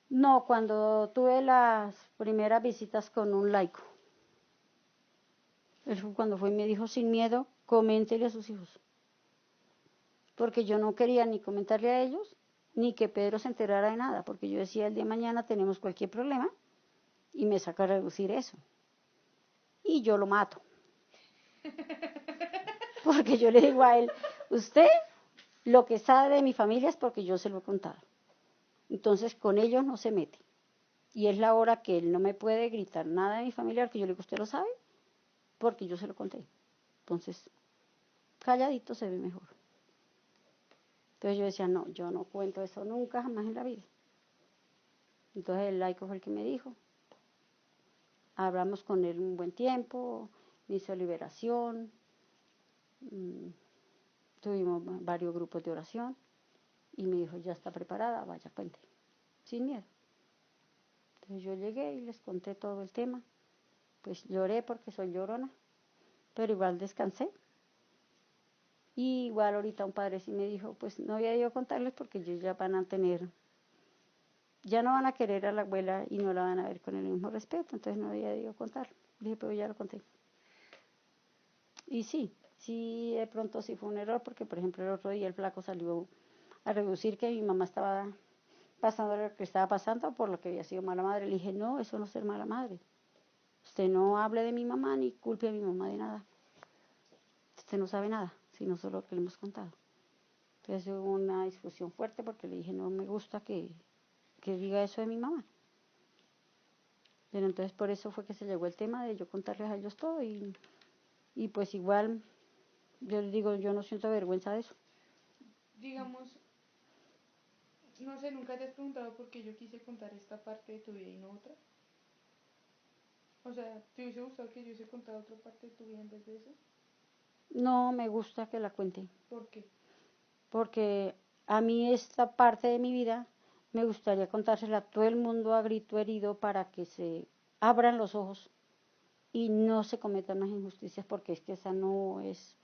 No, cuando tuve las primeras visitas con un laico. Él fue cuando fue y me dijo, sin miedo, coméntele a sus hijos. Porque yo no quería ni comentarle a ellos, ni que Pedro se enterara de nada, porque yo decía, el día de mañana tenemos cualquier problema y me saca a reducir eso. Y yo lo mato. Porque yo le digo a él, usted lo que sabe de mi familia es porque yo se lo he contado. Entonces con ellos no se mete. Y es la hora que él no me puede gritar nada de mi familia, que yo le digo, usted lo sabe, porque yo se lo conté. Entonces, calladito se ve mejor. Entonces yo decía, no, yo no cuento eso nunca, jamás en la vida. Entonces el laico fue el que me dijo. Hablamos con él un buen tiempo, me hizo liberación, tuvimos varios grupos de oración y me dijo, ya está preparada, vaya, cuente, sin miedo. Entonces yo llegué y les conté todo el tema. Pues lloré porque soy llorona, pero igual descansé. Y igual ahorita un padre sí me dijo, pues no había ido a contarles porque ellos ya van a tener, ya no van a querer a la abuela y no la van a ver con el mismo respeto, entonces no había ido a contar. Dije, pero ya lo conté. Y sí, de pronto sí fue un error porque, por ejemplo, el otro día el flaco salió a reducir que mi mamá estaba pasando lo que estaba pasando por lo que había sido mala madre. Le dije, no, eso no es ser mala madre. Usted no hable de mi mamá ni culpe a mi mamá de nada. Usted no sabe nada, sino solo lo que le hemos contado. Entonces hubo una discusión fuerte porque le dije, no me gusta que diga eso de mi mamá. Pero entonces por eso fue que se llegó el tema de yo contarles a ellos todo y pues igual, yo les digo, yo no siento vergüenza de eso. Digamos, no sé, nunca te has preguntado por qué yo quise contar esta parte de tu vida y no otra. O sea, ¿te hubiese gustado que yo hubiese contado otra parte de tu vida en vez de eso? No me gusta que la cuente, ¿Por qué? porque a mí esta parte de mi vida me gustaría contársela a todo el mundo a grito herido para que se abran los ojos y no se cometan más injusticias, porque es que esa no es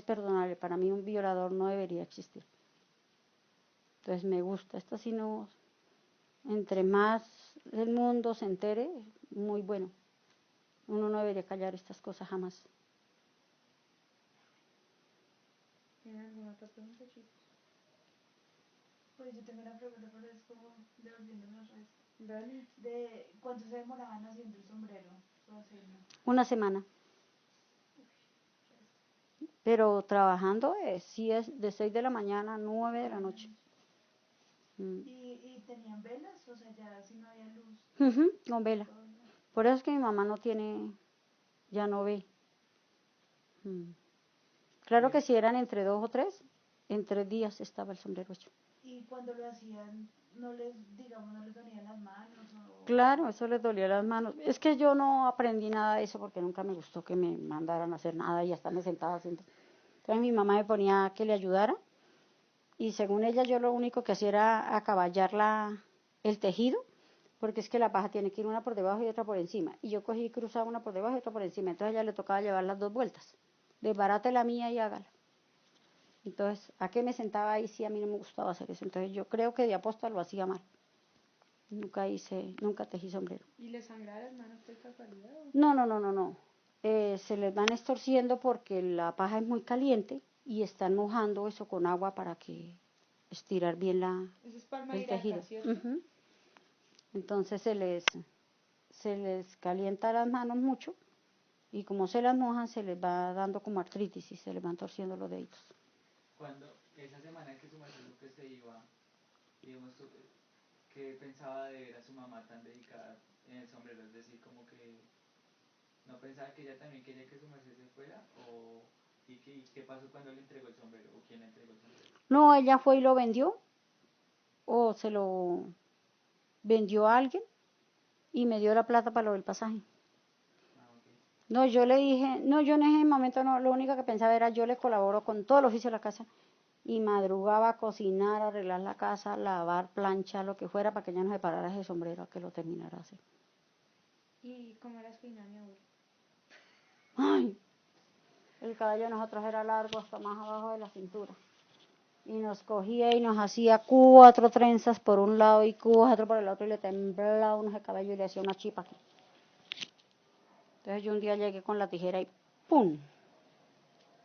perdonable. Para mí un violador no debería existir. Entonces me gusta, esta sí no, entre más el mundo se entere, muy bueno. Uno no debería callar estas cosas jamás. ¿Tienen alguna otra pregunta, chicos? Pues yo tengo una pregunta, pero es como devolviéndonos a esto. Dale. ¿De cuánto se demoraban haciendo el sombrero o hacerlo? Una semana. Pero trabajando sí es de 6 de la mañana a 9 de la noche. ¿Y tenían velas? O sea, ya si no había luz. Con vela. Por eso es que mi mamá no tiene, ya no ve. Claro que si eran entre 2 o 3, en 3 días estaba el sombrero hecho. ¿Y cuando lo hacían, no les, digamos, no les dolían las manos? Claro, eso les dolía las manos. Es que yo no aprendí nada de eso porque nunca me gustó que me mandaran a hacer nada y hasta me sentaba haciendo. Entonces mi mamá me ponía que le ayudara y según ella yo lo único que hacía era acaballar el tejido, porque es que la paja tiene que ir una por debajo y otra por encima. Y yo cogí y cruzaba una por debajo y otra por encima. Entonces a ella le tocaba llevar las 2 vueltas. Desbarate la mía y hágala. Entonces, ¿a qué me sentaba ahí? Sí, a mí no me gustaba hacer eso. Entonces yo creo que de aposta lo hacía mal. Nunca tejí sombrero. ¿Y les sangraba las manos de casualidad? No. Se les van estorciendo porque la paja es muy caliente y están mojando eso con agua para que estirar bien Eso es palma el tejido. ¿cierto? Entonces se les calienta las manos mucho y como se las mojan se les va dando como artritis y se les van torciendo los deditos. Cuando esa semana que su marido que se iba, digamos, ¿qué pensaba de ver a su mamá tan dedicada en el sombrero? Es decir, como que no pensaba que ella también quería que su merced se fuera, ¿y qué pasó cuando le entregó el sombrero? ¿O quién le entregó el sombrero? No, ella fue y lo vendió o se lo vendió a alguien y me dio la plata para lo del pasaje. No, yo le dije, no, yo en ese momento no, lo único que pensaba era yo le colaboro con todo el oficio de la casa y madrugaba a cocinar, a arreglar la casa, lavar, planchar, lo que fuera para que ella no se parara ese sombrero a que lo terminara de hacer. ¿Y cómo eras peinada mi abuela? Ay, el cabello de nosotros era largo hasta más abajo de la cintura. Y nos cogía y nos hacía 4 trenzas por un lado y 4 por el otro y le temblaba uno ese cabello y le hacía una chipa aquí. Entonces yo un día llegué con la tijera y ¡pum!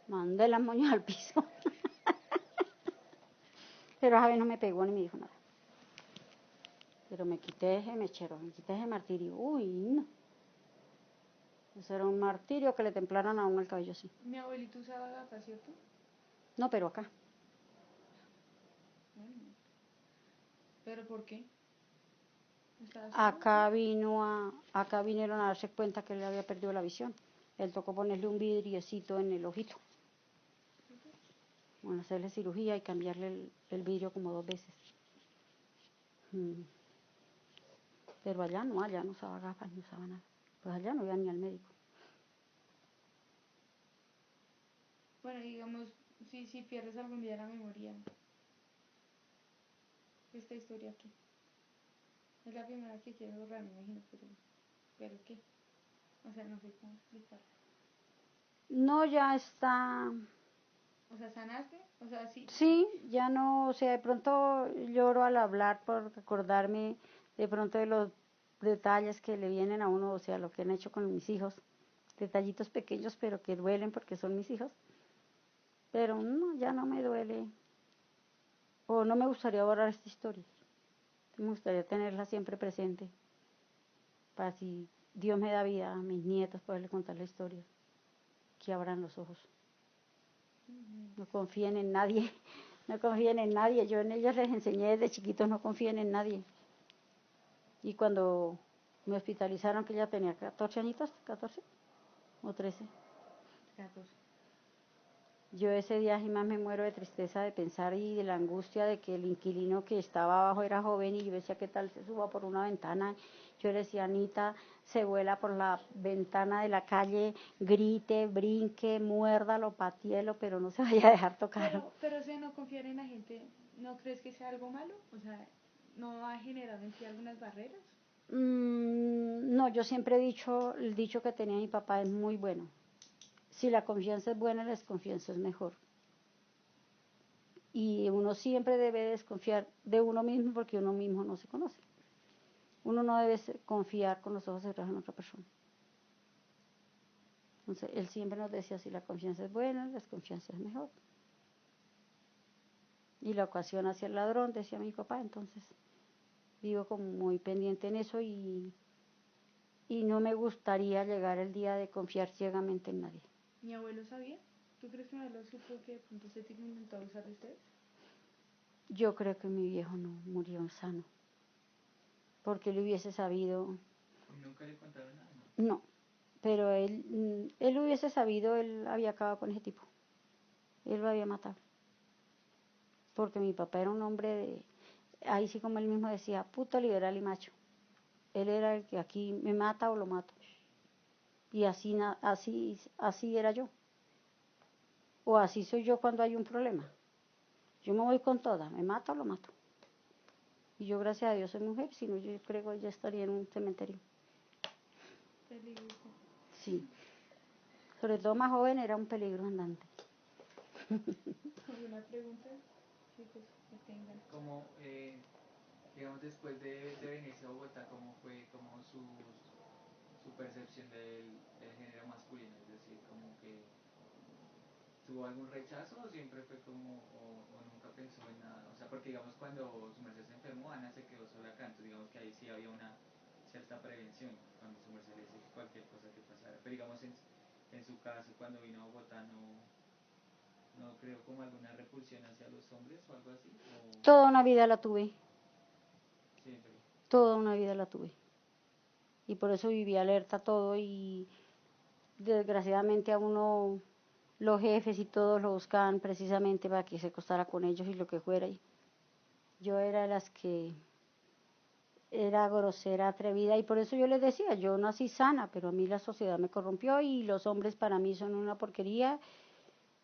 Mandé las moñas al piso. Pero esa vez no me pegó ni me dijo nada. Pero me quité ese mechero, me quité ese martirio. Uy, no. Eso era un martirio que le templaran a uno el cabello así. Mi abuelito usaba gafas, ¿cierto? No, pero acá. Bueno. ¿Pero por qué? ¿Estaba ciego? Acá vinieron a darse cuenta que él había perdido la visión. Él tocó ponerle un vidriecito en el ojito. Bueno, hacerle cirugía y cambiarle el vidrio como 2 veces. Pero allá no usaba gafas, no usaba nada. Pues allá no iba ni al médico. Bueno, digamos, si pierdes algún día la memoria, esta historia aquí. Es la primera que quiero borrar, me imagino, pero ¿qué? O sea, no sé cómo explicarla. No, ya está. O sea, ¿sanaste? O sea, sí. Sí, ya no, o sea, de pronto lloro al hablar por acordarme de pronto de los detalles que le vienen a uno, o sea, lo que han hecho con mis hijos. Detallitos pequeños, pero que duelen porque son mis hijos. Pero no, ya no me duele. O no me gustaría borrar esta historia. Me gustaría tenerla siempre presente. Para si Dios me da vida a mis nietos, poderle contar la historia. Que abran los ojos. No confíen en nadie. No confíen en nadie. Yo en ellos les enseñé desde chiquitos, no confíen en nadie. Y cuando me hospitalizaron, que ya tenía 14 añitos, 14 o 13. 14. Yo ese día sí más me muero de tristeza de pensar y de la angustia de que el inquilino que estaba abajo era joven y yo decía, ¿qué tal se suba por una ventana? Yo le decía, Anita, se vuela por la ventana de la calle, grite, brinque, muérdalo, patielo, pero no se vaya a dejar tocarlo. Pero o sea, no confiar en la gente, ¿no crees que sea algo malo? O sea, ¿no ha generado en ti algunas barreras? No, yo siempre he dicho, el dicho que tenía mi papá es muy bueno. Si la confianza es buena, la desconfianza es mejor. Y uno siempre debe desconfiar de uno mismo porque uno mismo no se conoce. Uno no debe confiar con los ojos cerrados en otra persona. Entonces, él siempre nos decía, si la confianza es buena, la desconfianza es mejor. Y la ocasión hacia el ladrón, decía mi papá, entonces vivo como muy pendiente en eso y no me gustaría llegar el día de confiar ciegamente en nadie. ¿Mi abuelo sabía? ¿Tú crees que mi abuelo supo que de pronto se te intentó abusar de ustedes? Yo creo que mi viejo no murió sano, porque él hubiese sabido. ¿Nunca le contaron nada? No. No, pero él hubiese sabido, él había acabado con ese tipo, él lo había matado, porque mi papá era un hombre de, ahí sí como él mismo decía, puto liberal y macho, él era el que aquí me mata o lo mato, y así era yo, o así soy yo cuando hay un problema, yo me voy con toda, me mata o lo mato, y yo gracias a Dios soy mujer, si no yo creo que ya estaría en un cementerio. Peligroso. Sí, sobre todo más joven era un peligro andante. ¿Alguna pregunta? Chicos, que tengan. Como, digamos, después de venirse a Bogotá, ¿cómo fue como su percepción del género masculino? Es decir, como que tuvo algún rechazo o siempre fue como, o nunca pensó en nada. O sea, porque digamos cuando su merced se enfermó, Ana se quedó sola acá, entonces digamos que ahí sí había una cierta prevención cuando su merced le decía que cualquier cosa que pasara. Pero digamos en su caso, cuando vino a Bogotá, no creo como alguna repulsión hacia los hombres o algo así, o Toda una vida la tuve, siempre. toda una vida la tuve. Y por eso viví alerta a todo y desgraciadamente a uno los jefes y todos lo buscaban precisamente para que se acostara con ellos y lo que fuera. Y yo era de las que era grosera, atrevida, y por eso yo les decía, yo nací sana, pero a mí la sociedad me corrompió y los hombres para mí son una porquería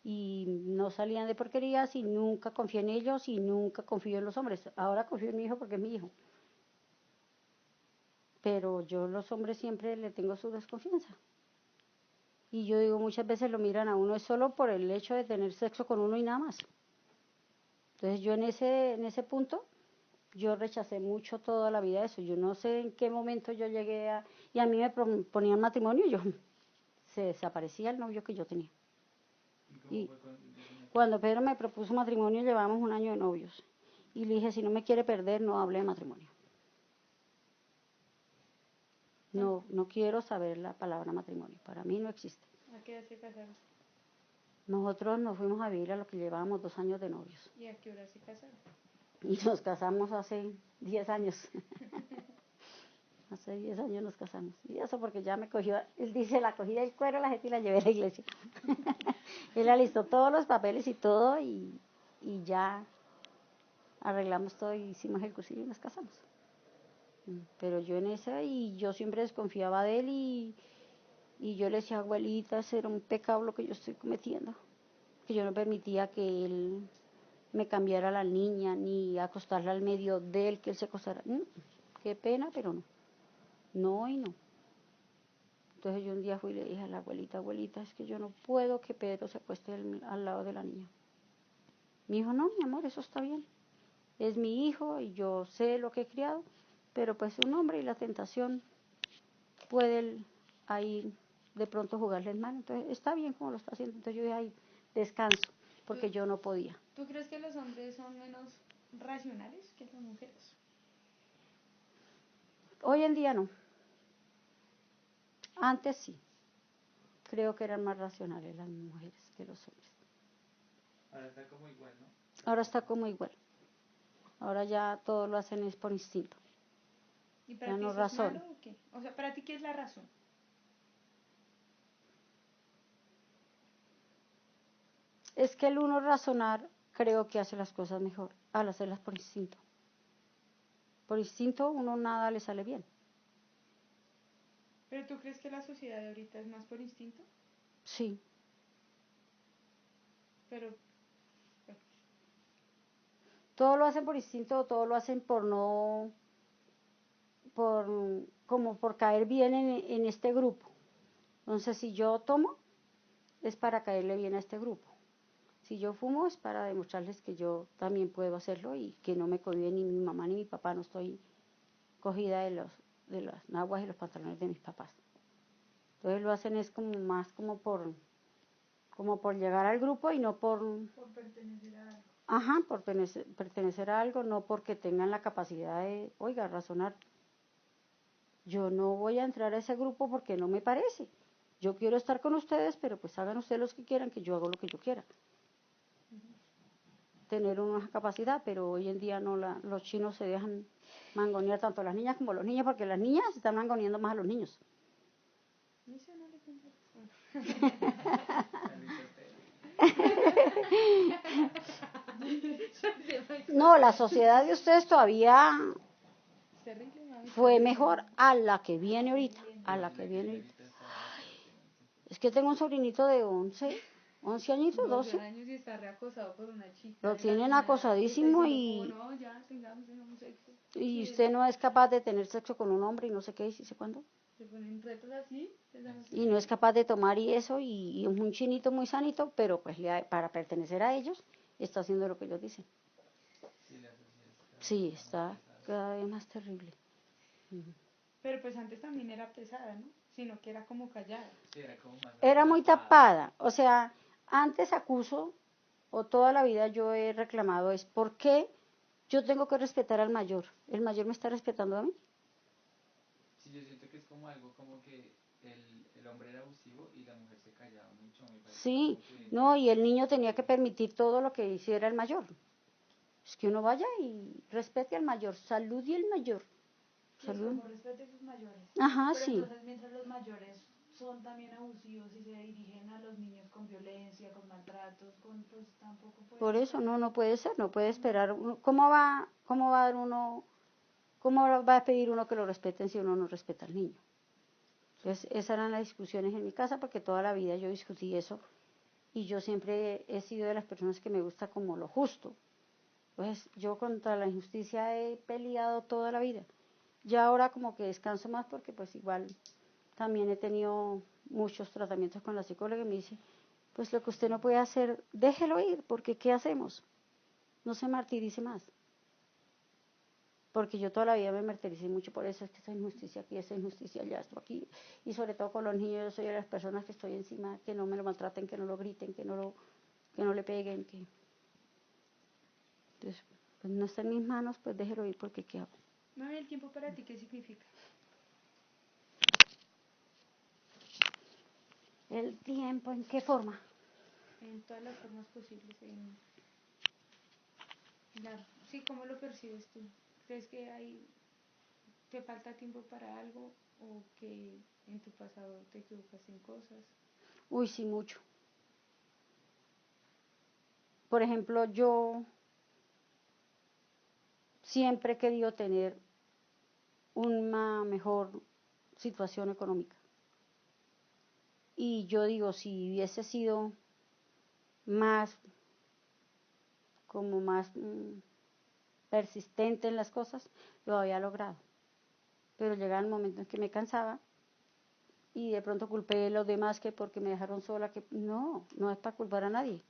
y no salían de porquerías y nunca confié en ellos y nunca confío en los hombres. Ahora confío en mi hijo porque es mi hijo. Pero yo a los hombres siempre le tengo su desconfianza. Y yo digo, muchas veces lo miran a uno es solo por el hecho de tener sexo con uno y nada más. Entonces yo en ese punto, yo rechacé mucho toda la vida eso. Yo no sé en qué momento yo llegué a... Y a mí me proponían matrimonio y yo se desaparecía el novio que yo tenía. ¿Y cómo Y fue con el señor? cuando Pedro me propuso matrimonio, llevábamos 1 año de novios. Y le dije, si no me quiere perder, no hable de matrimonio. No, no quiero saber la palabra matrimonio. Para mí no existe. ¿A qué edad se casaron? Nosotros nos fuimos a vivir a lo que llevábamos 2 años de novios. ¿Y a qué hora se casaron? Y nos casamos hace 10 años. Hace 10 años nos casamos. Y eso porque ya me cogió, él dice, la cogí del cuero la gente y la llevé a la iglesia. Él alistó todos los papeles y todo y ya arreglamos todo y hicimos el cursillo y nos casamos. Pero yo en esa, y yo siempre desconfiaba de él y yo le decía, abuelita, ese era un pecado lo que yo estoy cometiendo. Que yo no permitía que él me cambiara a la niña ni acostarla al medio de él, que él se acostara. Qué pena, pero no. No y no. Entonces yo un día fui y le dije a la abuelita, abuelita, es que yo no puedo que Pedro se acueste al lado de la niña. Me dijo, no, mi amor, eso está bien. Es mi hijo y yo sé lo que he criado, pero pues un hombre y la tentación puede ahí de pronto jugarle mal. Entonces está bien como lo está haciendo. Entonces yo dije, ay, descanso, porque yo no podía. ¿Tú crees que los hombres son menos racionales que las mujeres? Hoy en día no. Antes sí. Creo que eran más racionales las mujeres que los hombres. Ahora está como igual, ¿no? Ahora está como igual. Ahora ya todo lo hacen es por instinto. ¿Y para Ya ti no eso es razón. malo o qué? O sea, ¿para ti qué es la razón? Es que el uno razonar creo que hace las cosas mejor al hacerlas por instinto. Por instinto uno nada le sale bien. ¿Pero tú crees que la sociedad de ahorita es más por instinto? Sí. Pero, bueno, Todo lo hacen por instinto, todo lo hacen por no, como por caer bien en este grupo. Entonces, si yo tomo, es para caerle bien a este grupo. Si yo fumo, es para demostrarles que yo también puedo hacerlo y que no me cohibe ni mi mamá ni mi papá, no estoy cogida de las naguas y los pantalones de mis papás. Entonces lo hacen es como más como por llegar al grupo y no por... Por pertenecer a algo. Ajá, por pertenecer a algo, no porque tengan la capacidad de, oiga, razonar. Yo no voy a entrar a ese grupo porque no me parece. Yo quiero estar con ustedes, pero pues hagan ustedes los que quieran, que yo hago lo que yo quiera. Tener una capacidad, pero hoy en día no los chinos se dejan mangonear tanto las niñas como los niños, porque las niñas están mangoneando más a los niños. eso no le cuento. No, la sociedad de ustedes todavía Es terrible, mami. fue mejor a la que viene ahorita, a la que viene ahorita. Es que tengo un sobrinito de 11 añitos, 12 12. años y está reacosado por una chica. Lo en la tienen ciudad, acosadísimo está diciendo, como, no, ya, tengamos sexo. y Sí, usted no es capaz de tener sexo con un hombre y no sé qué, y sí sé cuándo. se ponen retos así. Y no es capaz de tomar y eso, y es un chinito muy sanito, pero pues para pertenecer a ellos, está haciendo lo que ellos dicen. Sí, la sociedad está Sí, más está pesada. cada vez más terrible. Pero pues antes también era pesada, ¿no? Sino que era como callada. Sí, era como más Era muy relajada. tapada, o sea, antes acuso, o toda la vida yo he reclamado, es ¿por qué yo tengo que respetar al mayor? ¿El mayor me está respetando a mí? Sí, yo siento que es como algo como que el hombre era abusivo y la mujer se callaba mucho, me parece Sí, como que... no, y el niño tenía que permitir todo lo que hiciera el mayor. Es que uno vaya y respete al mayor, salude al mayor. Sí, es Salud. como respete a sus mayores. Ajá, Pero sí. entonces mientras los mayores son también abusivos y se dirigen a los niños con violencia, con maltratos, pues tampoco puede Por eso esperar. no puede ser, no puede esperar. ¿Cómo va a dar uno ¿Cómo va a pedir uno que lo respeten si uno no respeta al niño? Entonces, esas eran las discusiones en mi casa porque toda la vida yo discutí eso y yo siempre he sido de las personas que me gusta como lo justo. Entonces, yo contra la injusticia he peleado toda la vida. Ya ahora como que descanso más porque pues igual también he tenido muchos tratamientos con la psicóloga y me dice, pues lo que usted no puede hacer, déjelo ir, porque ¿qué hacemos? No se martirice más. Porque yo toda la vida me martiricé mucho por eso, es que esa injusticia aquí, esa injusticia allá, esto aquí. Y sobre todo con los niños, yo soy de las personas que estoy encima, que no me lo maltraten, que no lo griten, que no le peguen. Entonces, pues no está en mis manos, pues déjelo ir, porque ¿qué hago? Mami, ¿el tiempo para ti qué significa? ¿El tiempo en qué forma? En todas las formas posibles. Sí, ¿cómo lo percibes tú? ¿Crees que te falta tiempo para algo o que en tu pasado te equivocaste en cosas? Uy, sí, mucho. Por ejemplo, yo siempre he querido tener una mejor situación económica. Y yo digo, si hubiese sido más, como más persistente en las cosas, lo había logrado. Pero llegaba el momento en que me cansaba y de pronto culpé a los demás que porque me dejaron sola, que no es para culpar a nadie.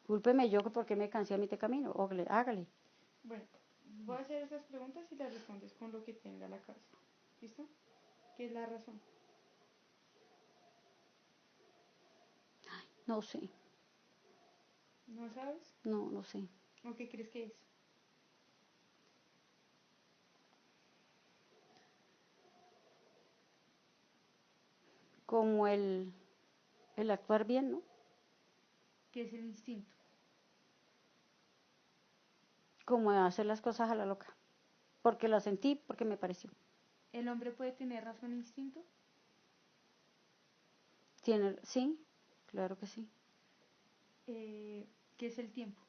Cúlpeme yo que porque me cansé a mitad de camino, hágale. Bueno, voy a hacer esas preguntas y las respondes con lo que tenga a la cabeza. ¿Listo? ¿Qué es la razón? No sé, ¿No sabes? no sé. ¿O qué crees que es? Como el actuar bien, ¿no? ¿Qué es el instinto? Como hacer las cosas a la loca. Porque la sentí, porque me pareció. ¿El hombre puede tener razón e instinto? Sí, claro que sí. ¿Qué es el tiempo?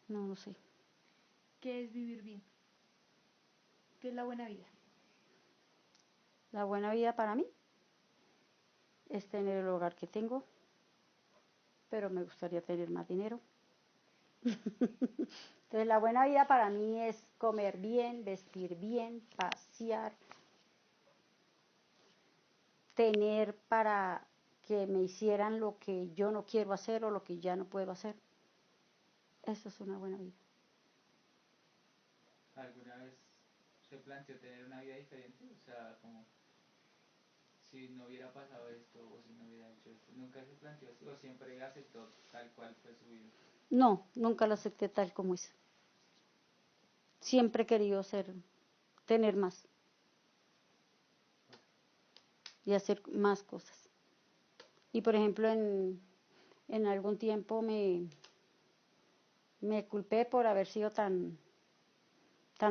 No sé. ¿Qué es vivir bien? ¿Qué es la buena vida? La buena vida para mí es tener el hogar que tengo, pero me gustaría tener más dinero. Entonces, la buena vida para mí es comer bien, vestir bien, pasear, tener para que me hicieran lo que yo no quiero hacer o lo que ya no puedo hacer. Eso es una buena vida. ¿Alguna vez se planteó tener una vida diferente? O sea, como si no hubiera pasado esto o si no hubiera hecho esto. ¿Nunca se planteó así o siempre aceptó tal cual fue su vida? No, nunca lo acepté tal como es. Siempre he querido tener más y hacer más cosas. Y por ejemplo, en algún tiempo me culpé por haber sido tan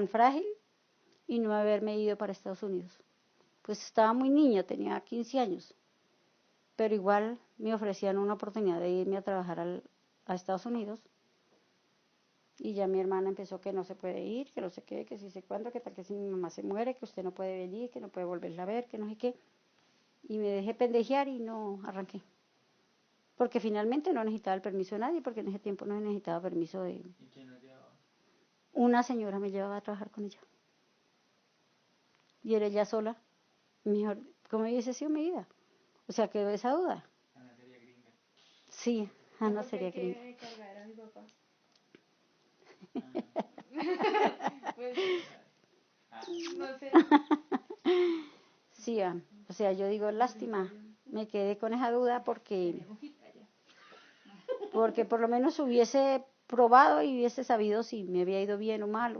frágil y no haberme ido para Estados Unidos. Pues estaba muy niña, tenía 15 años, pero igual me ofrecían una oportunidad de irme a trabajar a Estados Unidos y ya mi hermana empezó que no se puede ir, que no sé qué, que si sé cuándo, que tal que si mi mamá se muere, que usted no puede venir, que no puede volverla a ver, que no sé qué. Y me dejé pendejear y no arranqué. Porque finalmente no necesitaba el permiso de nadie, porque en ese tiempo no necesitaba permiso de... ¿Y quién lo llevaba? Una señora me llevaba a trabajar con ella. Y era ella sola. Mejor, ¿cómo hubiese sido mi vida? O sea, quedó esa duda. Ana sería gringa. Sí, No, Ana porque sería hay gringa. que cargar a mi papá. Ah, Pues, ah, no sé. Sí, o sea, yo digo, lástima, me quedé con esa duda Tenemos hijita ya. porque por lo menos hubiese probado y hubiese sabido si me había ido bien o mal,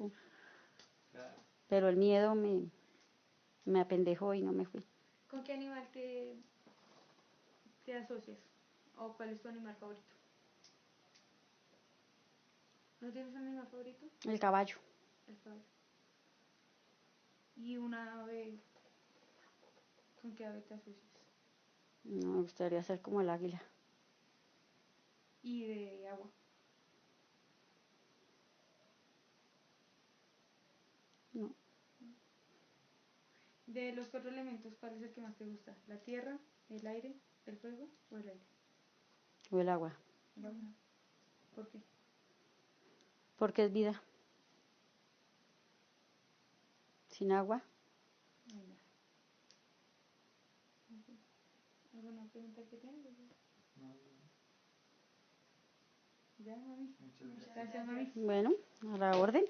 claro. pero el miedo me apendejó y no me fui. ¿Con qué animal te asocias? ¿O cuál es tu animal favorito? ¿No tienes un animal favorito? El caballo. El caballo. ¿Y una ave? ¿Con qué ave te asocias? No me gustaría ser como el águila. y de agua. No. De los 4 elementos, ¿cuál es el que más te gusta? ¿La tierra, el aire, el fuego o el aire? O el agua. ¿El agua? ¿Por qué? Porque es vida. Sin agua. Ahí ya. ¿Alguna pregunta que tienes? No, no. Ya, mami. Muchas gracias. Gracias, mami. Bueno, a la orden.